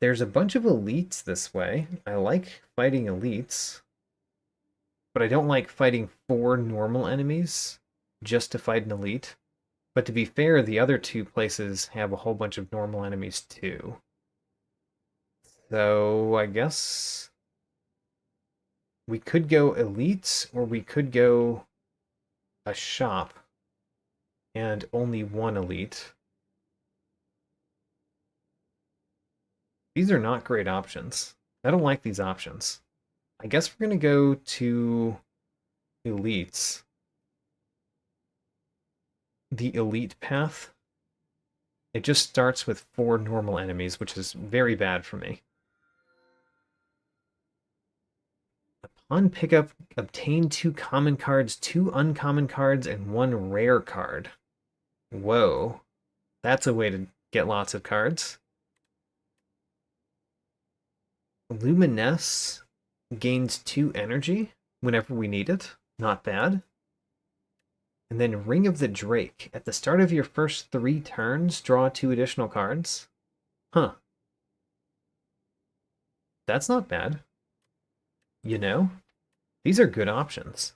There's a bunch of elites this way. I like fighting elites, but I don't like fighting 4 normal enemies just to fight an elite. But to be fair, the other 2 places have a whole bunch of normal enemies too. So I guess we could go elites, or we could go a shop and only 1 elite. These are not great options. I don't like these options. I guess we're going to go to elites. The elite path. It just starts with 4 normal enemies, which is very bad for me. Upon pickup, obtain 2 common cards, 2 uncommon cards, and 1 rare card. Whoa. That's a way to get lots of cards. Luminesce gains 2 energy whenever we need it. Not bad. And then Ring of the Drake. At the start of your first 3 turns, draw 2 additional cards. Huh. That's not bad. You know? These are good options.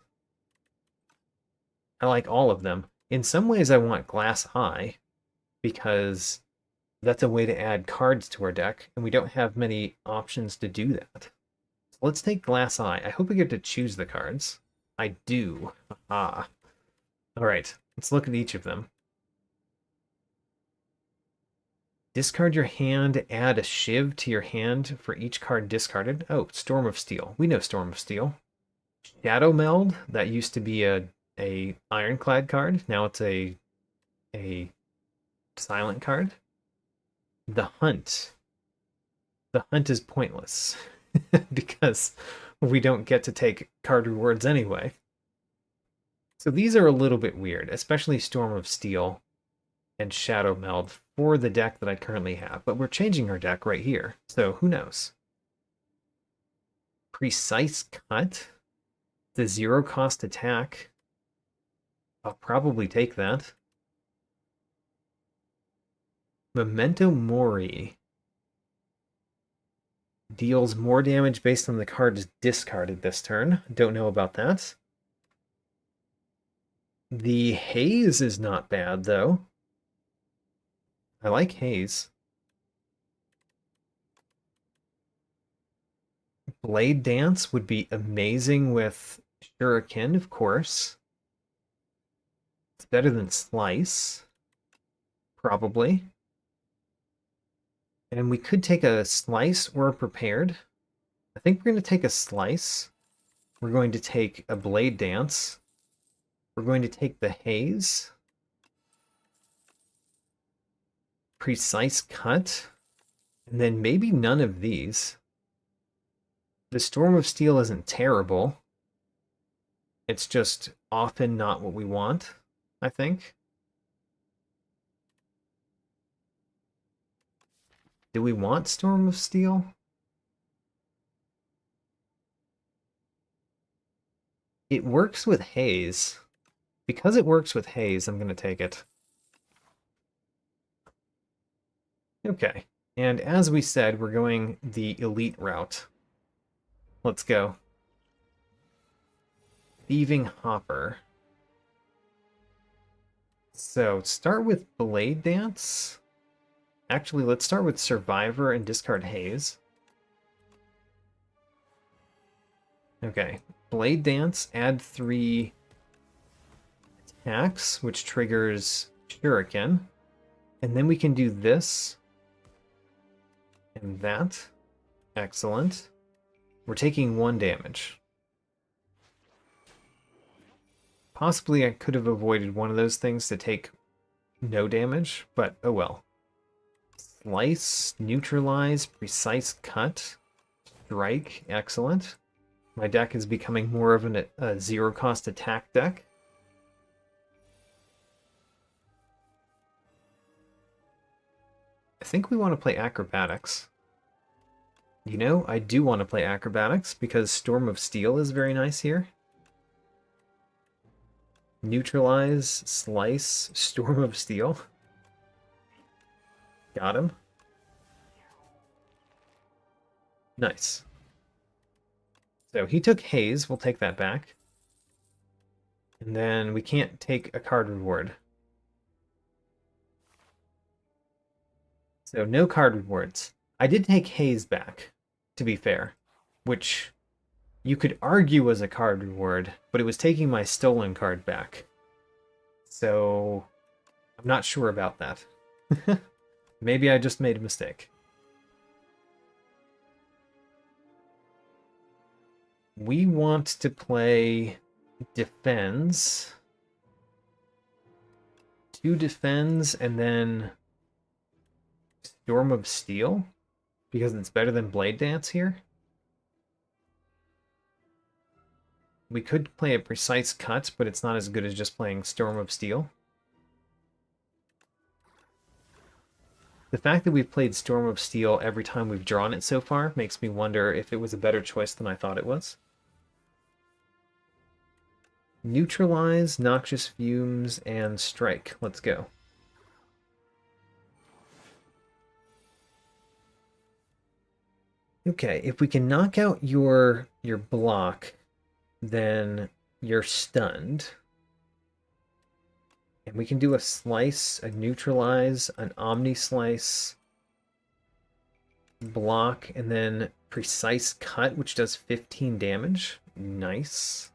I like all of them. In some ways I want Glass Eye, because that's a way to add cards to our deck, and we don't have many options to do that. So let's take Glass Eye. I hope we get to choose the cards. I do. Ah. Alright, let's look at each of them. Discard your hand, add a Shiv to your hand for each card discarded. Oh, Storm of Steel. We know Storm of Steel. Shadow Meld, that used to be a Ironclad card. Now it's a silent card. The Hunt. the hunt is pointless because we don't get to take card rewards anyway. So these are a little bit weird, especially Storm of Steel and Shadow Meld for the deck that I currently have. But we're changing our deck right here, so who knows? Precise Cut, the 0-cost attack. I'll probably take that. Memento Mori deals more damage based on the card discarded this turn. Don't know about that. The Haze is not bad, though. I like Haze. Blade Dance would be amazing with Shuriken, of course. It's better than Slice, probably. And we could take a Slice or a Prepared. I think we're going to take a Slice. We're going to take a Blade Dance. We're going to take the Haze. Precise Cut. And then maybe none of these. The Storm of Steel isn't terrible. It's just often not what we want, I think. Do we want Storm of Steel? It works with Haze. Because it works with Haze, I'm going to take it. Okay, and as we said, we're going the elite route. Let's go. Thieving Hopper. So, start with Blade Dance. Actually, let's start with Survivor and discard Haze. Okay, Blade Dance, add 3 attacks, which triggers Shuriken. And then we can do this. And that. Excellent. We're taking 1 damage. Possibly I could have avoided one of those things to take no damage, but oh well. Slice, Neutralize, Precise Cut, Strike, excellent. My deck is becoming more of a 0-cost attack deck. I think we want to play Acrobatics. You know, I do want to play Acrobatics because Storm of Steel is very nice here. Neutralize, Slice, Storm of Steel. Got him. Nice. So he took Haze, we'll take that back. And then we can't take a card reward. So no card rewards. I did take Haze back, to be fair, which you could argue was a card reward, but it was taking my stolen card back. So I'm not sure about that. Maybe I just made a mistake. We want to play Defends. 2 Defends and then Storm of Steel, because it's better than Blade Dance here. We could play a Precise Cut, but it's not as good as just playing Storm of Steel. The fact that we've played Storm of Steel every time we've drawn it so far makes me wonder if it was a better choice than I thought it was. Neutralize, Noxious Fumes, and Strike. Let's go. Okay, if we can knock out your block, then you're stunned. And we can do a Slice, a Neutralize, an Omni Slice, block, and then Precise Cut, which does 15 damage. Nice.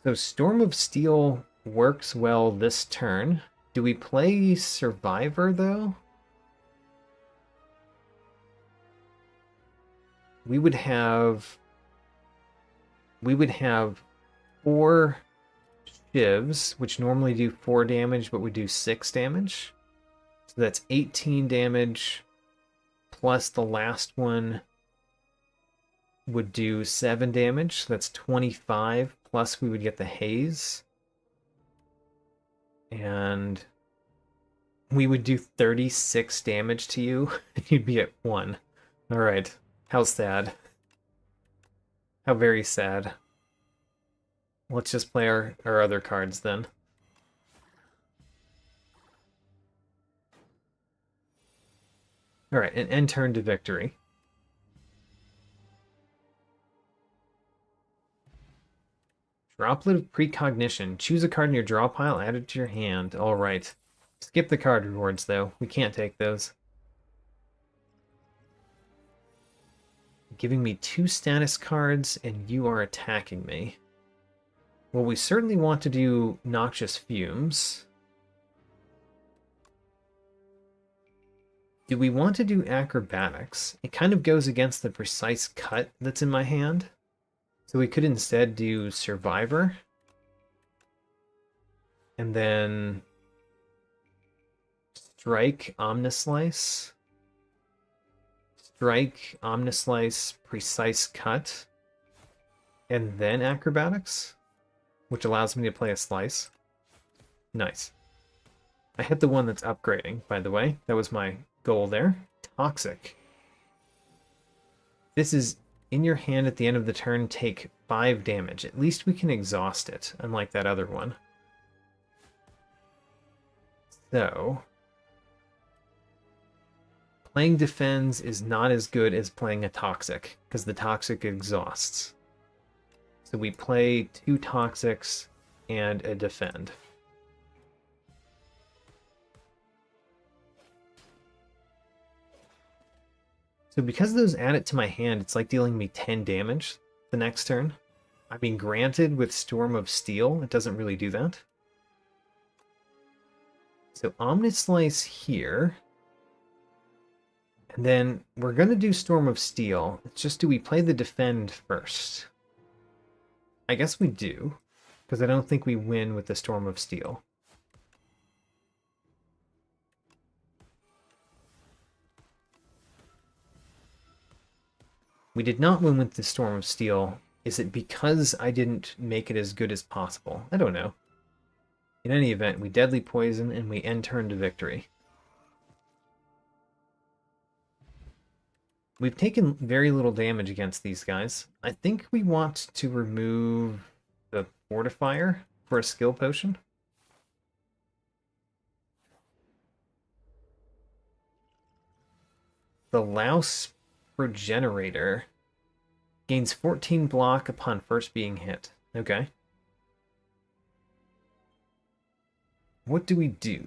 So Storm of Steel works well this turn. Do we play Survivor, though? We would have 4 shivs, which normally do 4 damage, but we do 6 damage. So that's 18 damage, plus the last one would do 7 damage. So that's 25, plus we would get the haze. And we would do 36 damage to you, and you'd be at 1. Alright, how sad. How very sad. Let's just play our other cards then. Alright, an end turn to victory. Droplet of Precognition. Choose a card in your draw pile, add it to your hand. Alright. Skip the card rewards, though. We can't take those. Giving me 2 status cards, and you are attacking me. Well, we certainly want to do Noxious Fumes. Do we want to do Acrobatics? It kind of goes against the precise cut that's in my hand. So we could instead do Survivor. And then Strike, Omnislice. Strike, Omnislice, Precise Cut. And then Acrobatics, which allows me to play a Slice. Nice. I hit the one that's upgrading, by the way. That was my goal there. Toxic. This is in your hand at the end of the turn, take 5 damage. At least we can exhaust it, unlike that other one. So, playing Defends is not as good as playing a Toxic, because the Toxic exhausts. So we play 2 Toxics and a Defend. So because those add it to my hand, it's like dealing me 10 damage the next turn. I mean, granted, with Storm of Steel, it doesn't really do that. So Omnislice here. And then we're going to do Storm of Steel. It's just, do we play the Defend first? I guess we do, because I don't think we win with the Storm of Steel. We did not win with the Storm of Steel. Is it because I didn't make it as good as possible? I don't know. In any event, we Deadly Poison and we end turn to victory. We've taken very little damage against these guys. I think we want to remove the Fortifier for a skill potion. The Louse Progenerator gains 14 block upon first being hit. Okay. What do we do?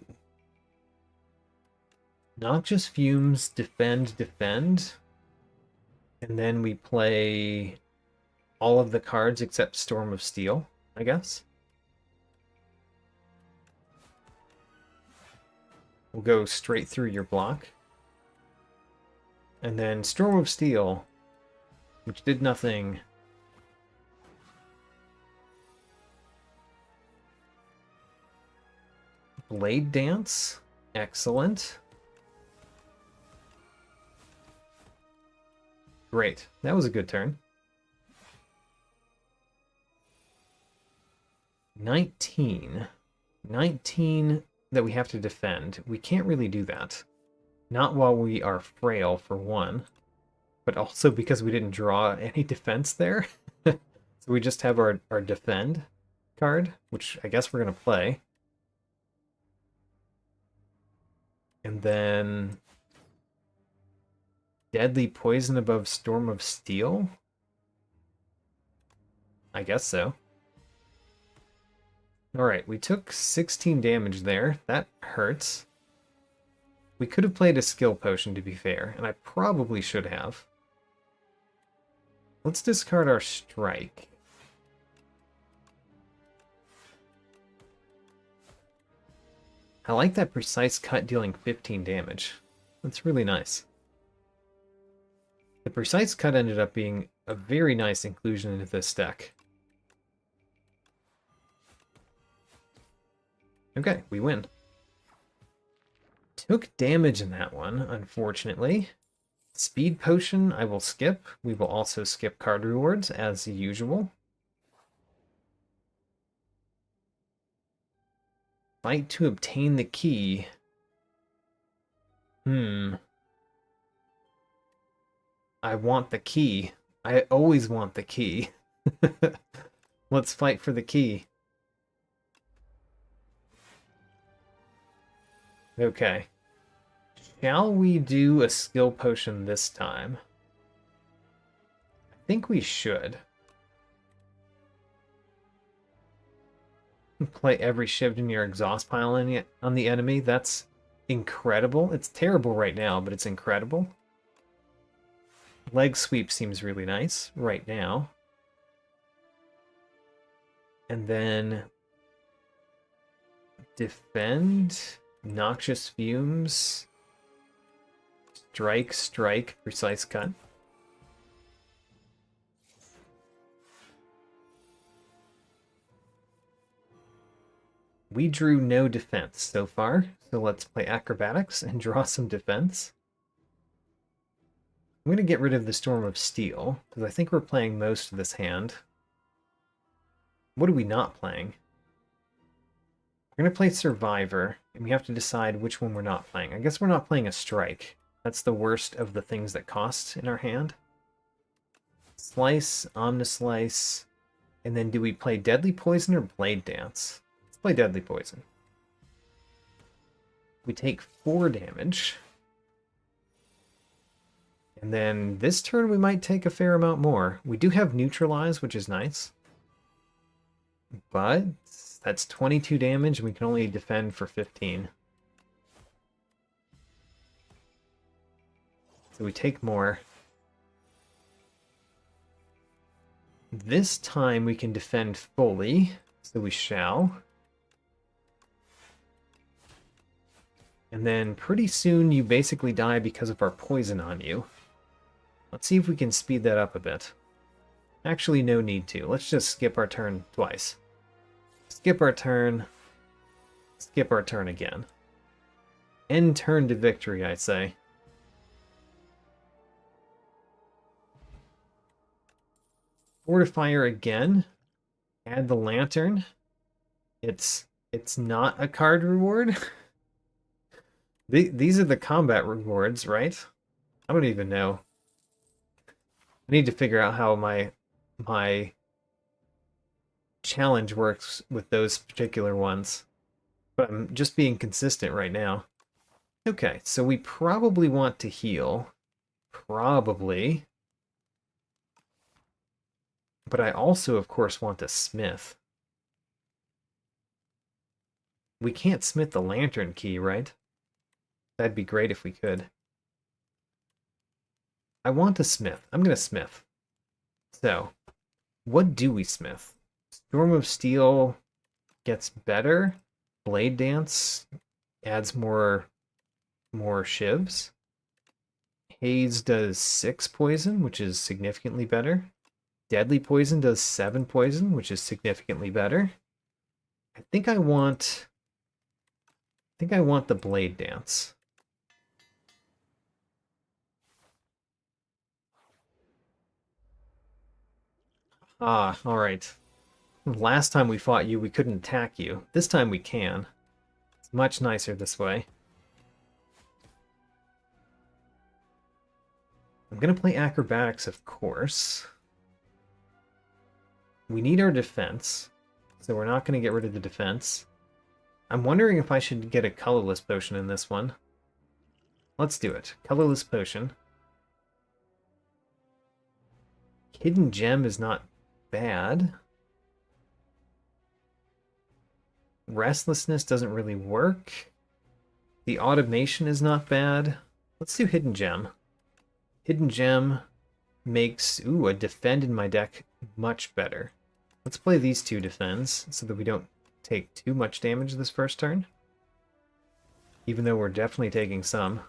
Noxious Fumes, Defend, Defend. And then we play all of the cards except Storm of Steel, I guess. We'll go straight through your block. And then Storm of Steel, which did nothing. Blade Dance, excellent. Great, that was a good turn. 19 that we have to defend. We can't really do that. Not while we are frail, for one, but also because we didn't draw any defense there. So we just have our defend card, which I guess we're going to play. And then Deadly Poison above Storm of Steel? I guess so. Alright, we took 16 damage there. That hurts. We could have played a skill potion, to be fair, and I probably should have. Let's discard our strike. I like that precise cut dealing 15 damage. That's really nice. The precise cut ended up being a very nice inclusion into this deck. Okay, we win. Took damage in that one, unfortunately. Speed potion, I will skip. We will also skip card rewards, as usual. Fight to obtain the key. I want the key. I always want the key. Let's fight for the key. Okay. Shall we do a skill potion this time? I think we should. Play every shiv in your exhaust pile on the enemy. That's incredible. It's terrible right now, but it's incredible. Leg sweep seems really nice right now. And then defend, noxious fumes, strike, strike, precise cut. We drew no defense so far, so let's play acrobatics and draw some defense. I'm going to get rid of the Storm of Steel, because I think we're playing most of this hand. What are we not playing? We're going to play Survivor, and we have to decide which one we're not playing. I guess we're not playing a Strike. That's the worst of the things that cost in our hand. Slice, Omnislice, and then do we play Deadly Poison or Blade Dance? Let's play Deadly Poison. We take 4 damage. And then this turn we might take a fair amount more. We do have Neutralize, which is nice. But that's 22 damage, and we can only defend for 15. So we take more. This time we can defend fully, so we shall. And then pretty soon you basically die because of our poison on you. Let's see if we can speed that up a bit. Actually, no need to. Let's just skip our turn twice. Skip our turn. Skip our turn again. End turn to victory, I say. Fortifier again. Add the lantern. It's not a card reward. These are the combat rewards, right? I don't even know. I need to figure out how my challenge works with those particular ones. But I'm just being consistent right now. Okay, so we probably want to heal. Probably. But I also, of course, want to smith. We can't smith the lantern key, right? That'd be great if we could. I want to smith. I'm going to smith. So, what do we smith? Storm of Steel gets better. Blade Dance adds more shivs. Haze does 6 poison, which is significantly better. Deadly Poison does 7 poison, which is significantly better. I think I want the Blade Dance. Ah, alright. Last time we fought you, we couldn't attack you. This time we can. It's much nicer this way. I'm going to play Acrobatics, of course. We need our defense, so we're not going to get rid of the defense. I'm wondering if I should get a colorless potion in this one. Let's do it. Colorless potion. Hidden gem is not bad. Restlessness doesn't really work. The automation is not bad. Let's do hidden gem. Hidden gem makes a defend in my deck much better. Let's play these 2 defends so that we don't take too much damage this first turn. Even though we're definitely taking some.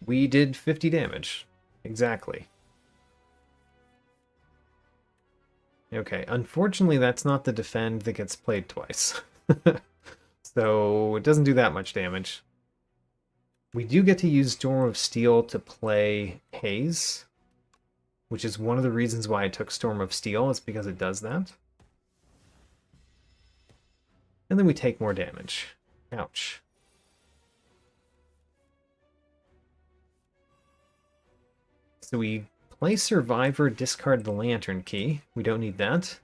We did 50 damage. Exactly. Okay, unfortunately that's not the defend that gets played twice. So it doesn't do that much damage. We do get to use Storm of Steel to play Haze, which is one of the reasons why I took Storm of Steel, is because it does that. And then we take more damage. Ouch. So we play Survivor, discard the Lantern Key. We don't need that.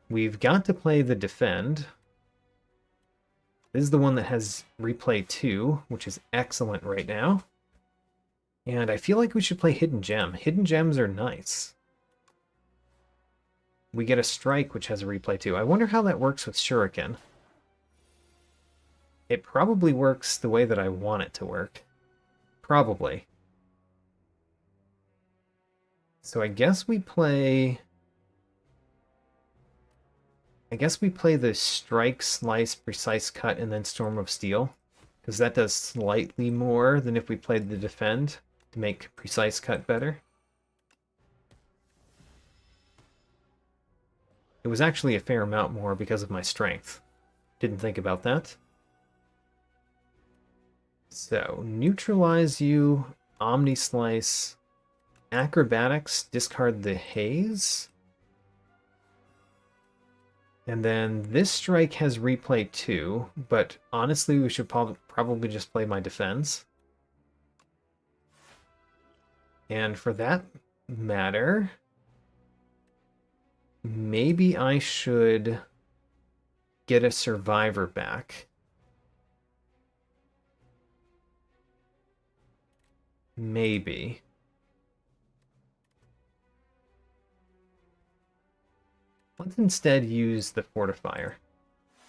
We've got to play the Defend. This is the one that has Replay 2, which is excellent right now. And I feel like we should play Hidden Gem. Hidden Gems are nice. We get a Strike, which has a Replay 2. I wonder how that works with Shuriken. It probably works the way that I want it to work. Probably. So I guess we play... the Strike, Slice, Precise Cut, and then Storm of Steel. Because that does slightly more than if we played the Defend to make Precise Cut better. It was actually a fair amount more because of my strength. Didn't think about that. So, neutralize you, Omni Slice, Acrobatics, discard the Haze. And then this strike has Replay 2, but honestly we should probably just play my Defense. And for that matter, maybe I should get a Survivor back. Maybe. Let's instead use the Fortifier.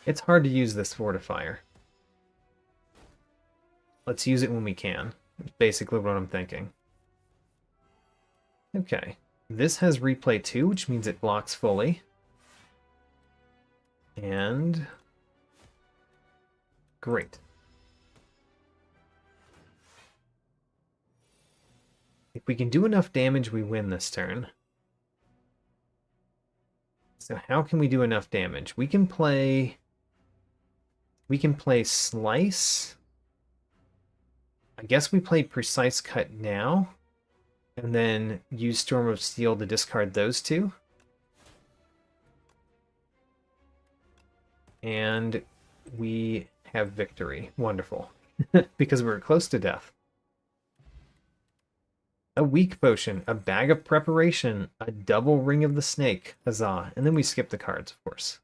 It's hard to use this Fortifier. Let's use it when we can. That's basically what I'm thinking. Okay. This has Replay 2, which means it blocks fully. And... great. If we can do enough damage, we win this turn. So how can we do enough damage? We can play Slice. I guess we play Precise Cut now, and then use Storm of Steel to discard those two. And we have victory. Wonderful. Because we're close to death. A weak potion, a bag of preparation, a double ring of the snake, huzzah. And then we skip the cards, of course.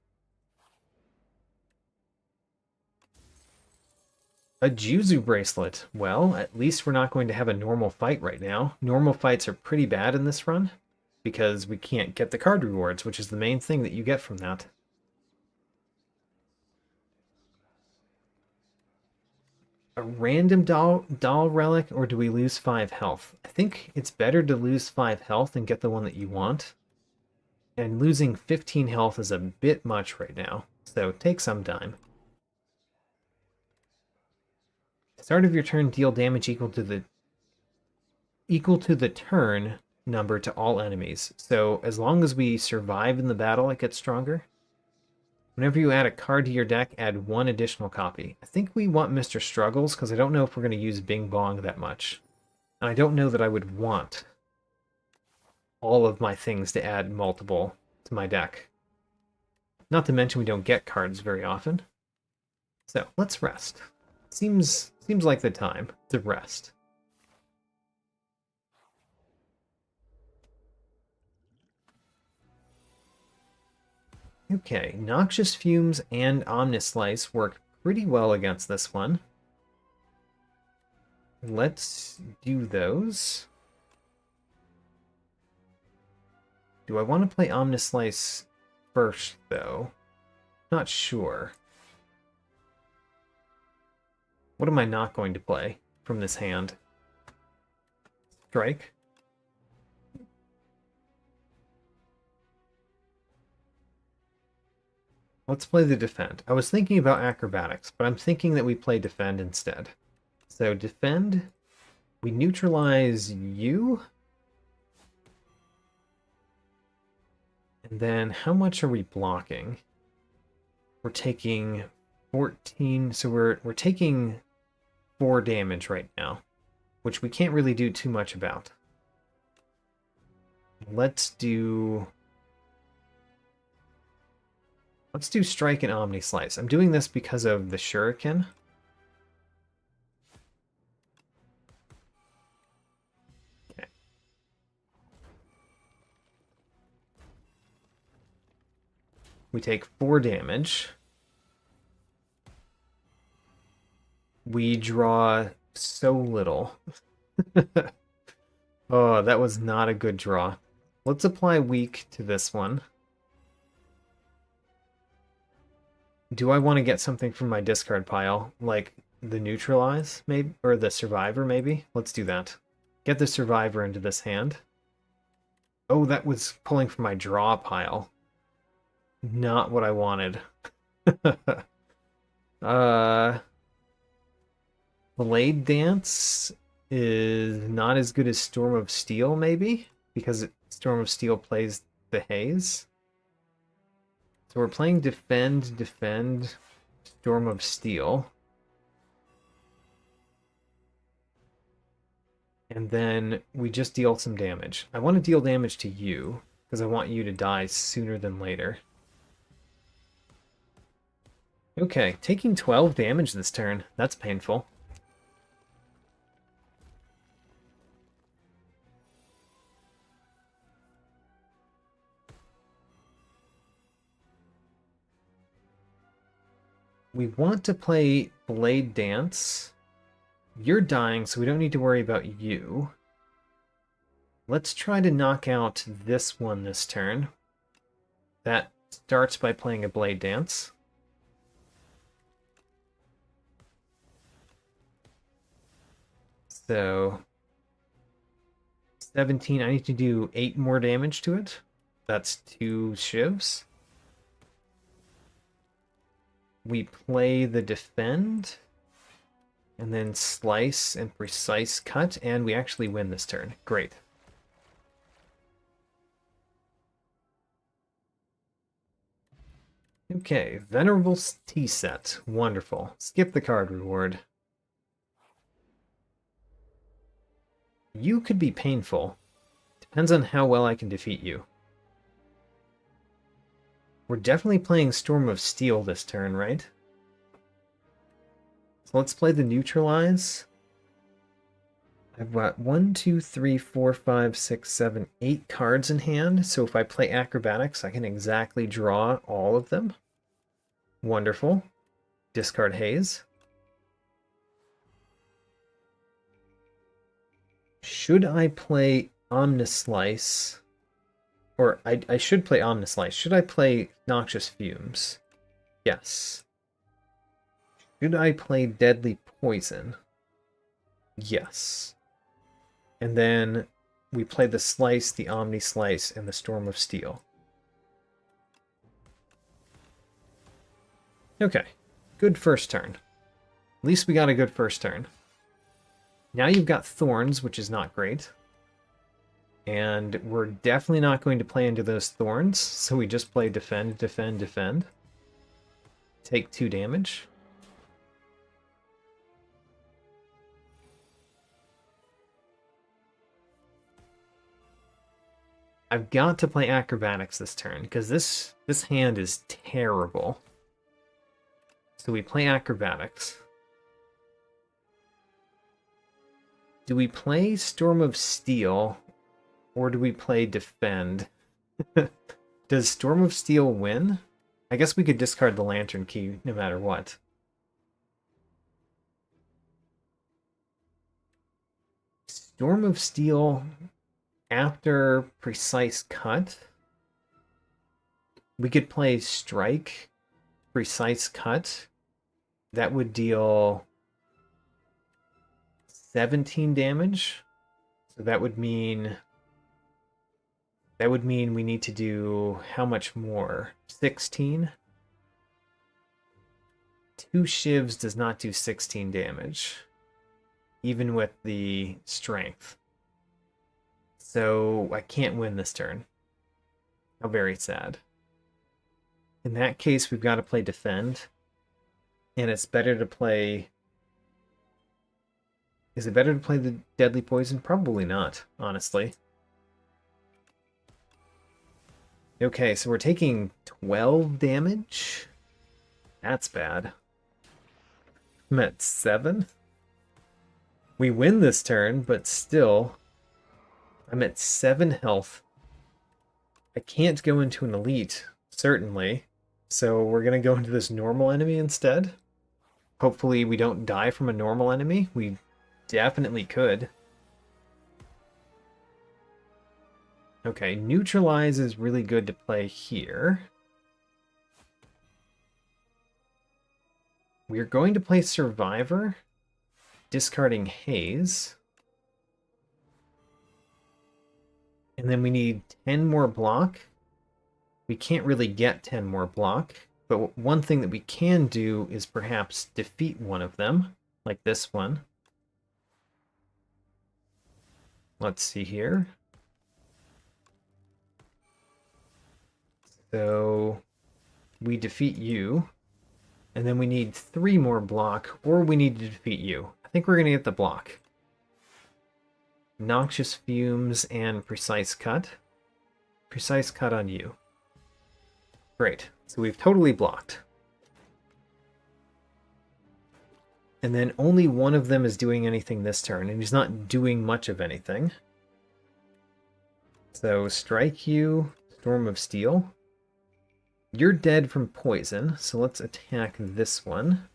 A Juzu bracelet. Well, at least we're not going to have a normal fight right now. Normal fights are pretty bad in this run, because we can't get the card rewards, which is the main thing that you get from that. A random doll relic, or do we lose 5 health? I think it's better to lose 5 health and get the one that you want. And losing 15 health is a bit much right now, so take some time. Start of your turn, deal damage equal to the turn number to all enemies. So as long as we survive in the battle, it gets stronger. Whenever you add a card to your deck, add 1 additional copy. I think we want Mr. Struggles, because I don't know if we're going to use Bing Bong that much. And I don't know that I would want all of my things to add multiple to my deck. Not to mention we don't get cards very often. So, let's rest. Seems like the time to rest. Okay, Noxious Fumes and Omnislice work pretty well against this one. Let's do those. Do I want to play Omnislice first, though? Not sure. What am I not going to play from this hand? Strike? Let's play the Defend. I was thinking about Acrobatics, but I'm thinking that we play Defend instead. So Defend, we neutralize you. And then how much are we blocking? We're taking 14, so we're taking 4 damage right now, which we can't really do too much about. Let's do Strike and Omni Slice. I'm doing this because of the Shuriken. Okay. We take 4 damage. We draw so little. Oh, that was not a good draw. Let's apply Weak to this one. Do I want to get something from my discard pile? Like the Neutralize, maybe? Or the Survivor, maybe? Let's do that. Get the Survivor into this hand. Oh, that was pulling from my draw pile. Not what I wanted. Blade Dance is not as good as Storm of Steel, maybe? Because Storm of Steel plays the Haze. So we're playing Defend, Defend, Storm of Steel. And then we just deal some damage. I want to deal damage to you, because I want you to die sooner than later. Okay, taking 12 damage this turn. That's painful. We want to play Blade Dance. You're dying, so we don't need to worry about you. Let's try to knock out this one this turn. That starts by playing a Blade Dance. So 17, I need to do 8 more damage to it. That's 2 shivs. We play the Defend, and then Slice and Precise Cut, and we actually win this turn. Great. Okay, Venerable Tea Set. Wonderful. Skip the card reward. You could be painful. Depends on how well I can defeat you. We're definitely playing Storm of Steel this turn, right? So let's play the Neutralize. I've got 1, 2, 3, 4, 5, 6, 7, 8 cards in hand. So if I play Acrobatics, I can exactly draw all of them. Wonderful. Discard Haze. Should I play Omnislice? Or I should play Omnislice. Should I play Noxious Fumes? Yes. Should I play Deadly Poison? Yes. And then we play the Slice, the Omni Slice, and the Storm of Steel. Okay. Good first turn. At least we got a good first turn. Now you've got Thorns, which is not great. And we're definitely not going to play into those Thorns, so we just play Defend, Defend, Defend. Take 2 damage. I've got to play Acrobatics this turn, because this hand is terrible. So we play Acrobatics. Do we play Storm of Steel, or do we play Defend? Does Storm of Steel win? I guess we could discard the Lantern Key no matter what. Storm of Steel after Precise Cut. We could play Strike, Precise Cut. That would deal 17 damage. So that would mean we need to do how much more? 16? 2 shivs does not do 16 damage, even with the strength. So I can't win this turn. How very sad. In that case, we've got to play defend. And it's better to play... Is it better to play the deadly poison? Probably not, honestly. Okay, so we're taking 12 damage. That's bad. I'm at 7. We win this turn, but still, I'm at 7 health. I can't go into an elite, certainly. So we're going to go into this normal enemy instead. Hopefully we don't die from a normal enemy. We definitely could. Okay, neutralize is really good to play here. We're going to play Survivor, discarding Haze. And then we need 10 more block. We can't really get 10 more block, but one thing that we can do is perhaps defeat one of them, like this one. Let's see here. So we defeat you, and then we need 3 more block, or we need to defeat you. I think we're going to get the block. Noxious Fumes and Precise Cut. Precise Cut on you. Great. So we've totally blocked. And then only one of them is doing anything this turn, and he's not doing much of anything. So strike you, Storm of Steel. You're dead from poison, so let's attack this one.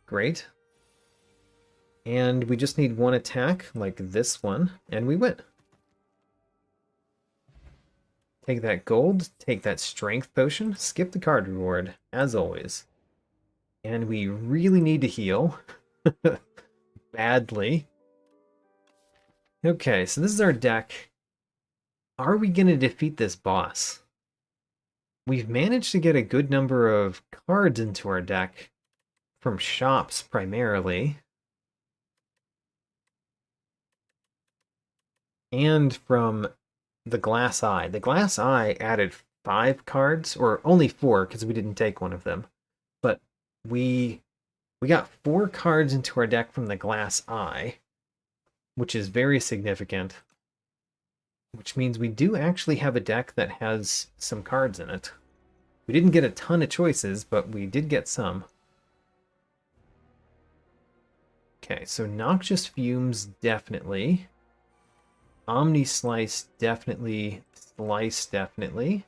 Great. And we just need one attack, like this one, and we win. Take that gold, take that strength potion, skip the card reward, as always. And we really need to heal. Badly. Okay, so this is our deck. Are we going to defeat this boss? We've managed to get a good number of cards into our deck, from shops primarily. And from the Glass Eye. The Glass Eye added 5 cards, or only 4 because we didn't take one of them. But we got 4 cards into our deck from the Glass Eye, which is very significant. Which means we do actually have a deck that has some cards in it. We didn't get a ton of choices, but we did get some. Okay, so Noxious Fumes, definitely. Omni Slice, definitely. Slice, definitely.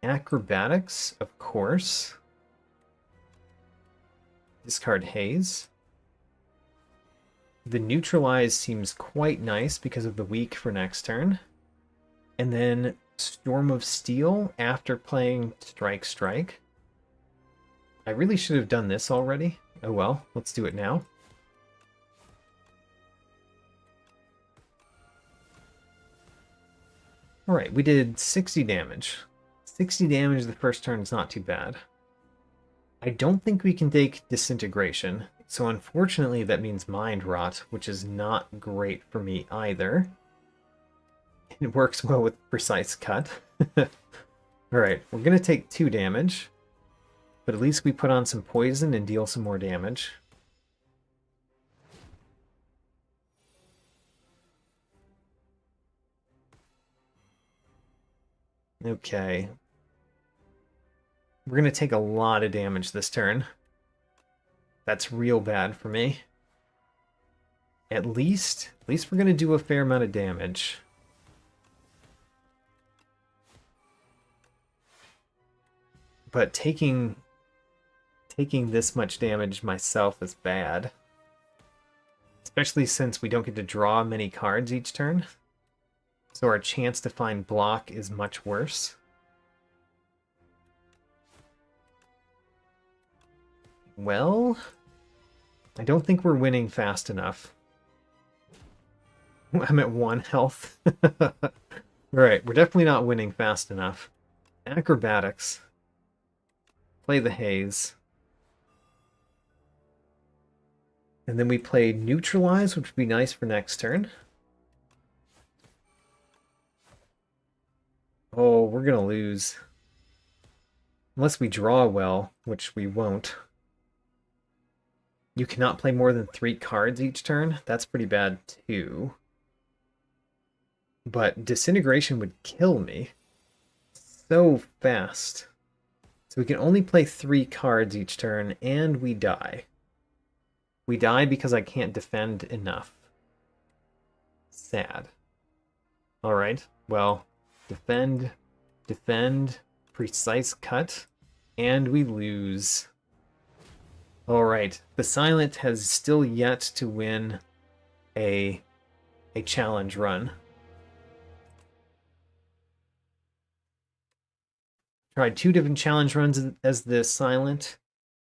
Acrobatics, of course. Discard Haze. The Neutralize seems quite nice because of the weak for next turn. And then Storm of Steel after playing Strike Strike. I really should have done this already. Oh well, let's do it now. Alright, we did 60 damage. 60 damage the first turn is not too bad. I don't think we can take Disintegration, so unfortunately that means Mind Rot, which is not great for me either. It works well with Precise Cut. Alright, we're going to take 2 damage, but at least we put on some poison and deal some more damage. Okay. We're going to take a lot of damage this turn. That's real bad for me. At least we're going to do a fair amount of damage. But taking this much damage myself is bad. Especially since we don't get to draw many cards each turn. So our chance to find block is much worse. Well, I don't think we're winning fast enough. I'm at 1 health. Alright, we're definitely not winning fast enough. Acrobatics. Play the Haze. And then we play Neutralize, which would be nice for next turn. Oh, we're going to lose. Unless we draw well, which we won't. You cannot play more than 3 cards each turn. That's pretty bad, too. But Disintegration would kill me so fast. So we can only play 3 cards each turn, and we die. We die because I can't defend enough. Sad. Alright, well, defend, precise cut, and we lose. Alright, the Silent has still yet to win a challenge run. Tried 2 different challenge runs as the Silent.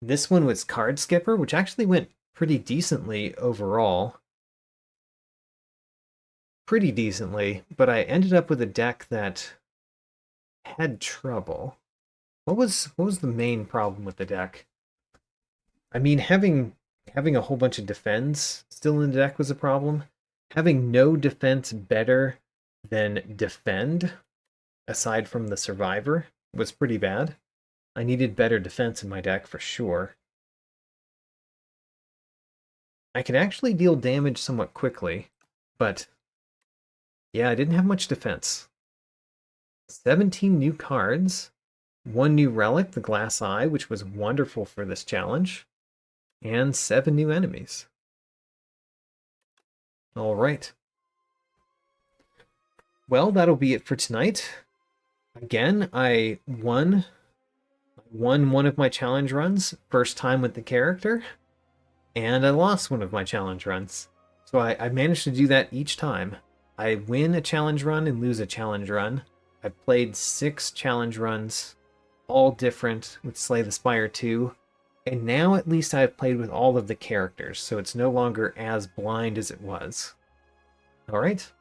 This one was Card Skipper, which actually went pretty decently overall. Pretty decently, but I ended up with a deck that had trouble. What was the main problem with the deck? I mean, having a whole bunch of defense still in the deck was a problem. Having no defense better than defend, aside from the Survivor, was pretty bad. I needed better defense in my deck for sure. I could actually deal damage somewhat quickly, but yeah, I didn't have much defense. 17 new cards, 1 new relic, the Glass Eye, which was wonderful for this challenge, and 7 new enemies. All right. Well, that'll be it for tonight. Again, I won one of my challenge runs, first time with the character, and I lost one of my challenge runs. So I managed to do that each time. I win a challenge run and lose a challenge run. I've played 6 challenge runs, all different with Slay the Spire II, and now at least I've played with all of the characters, so it's no longer as blind as it was. Alright,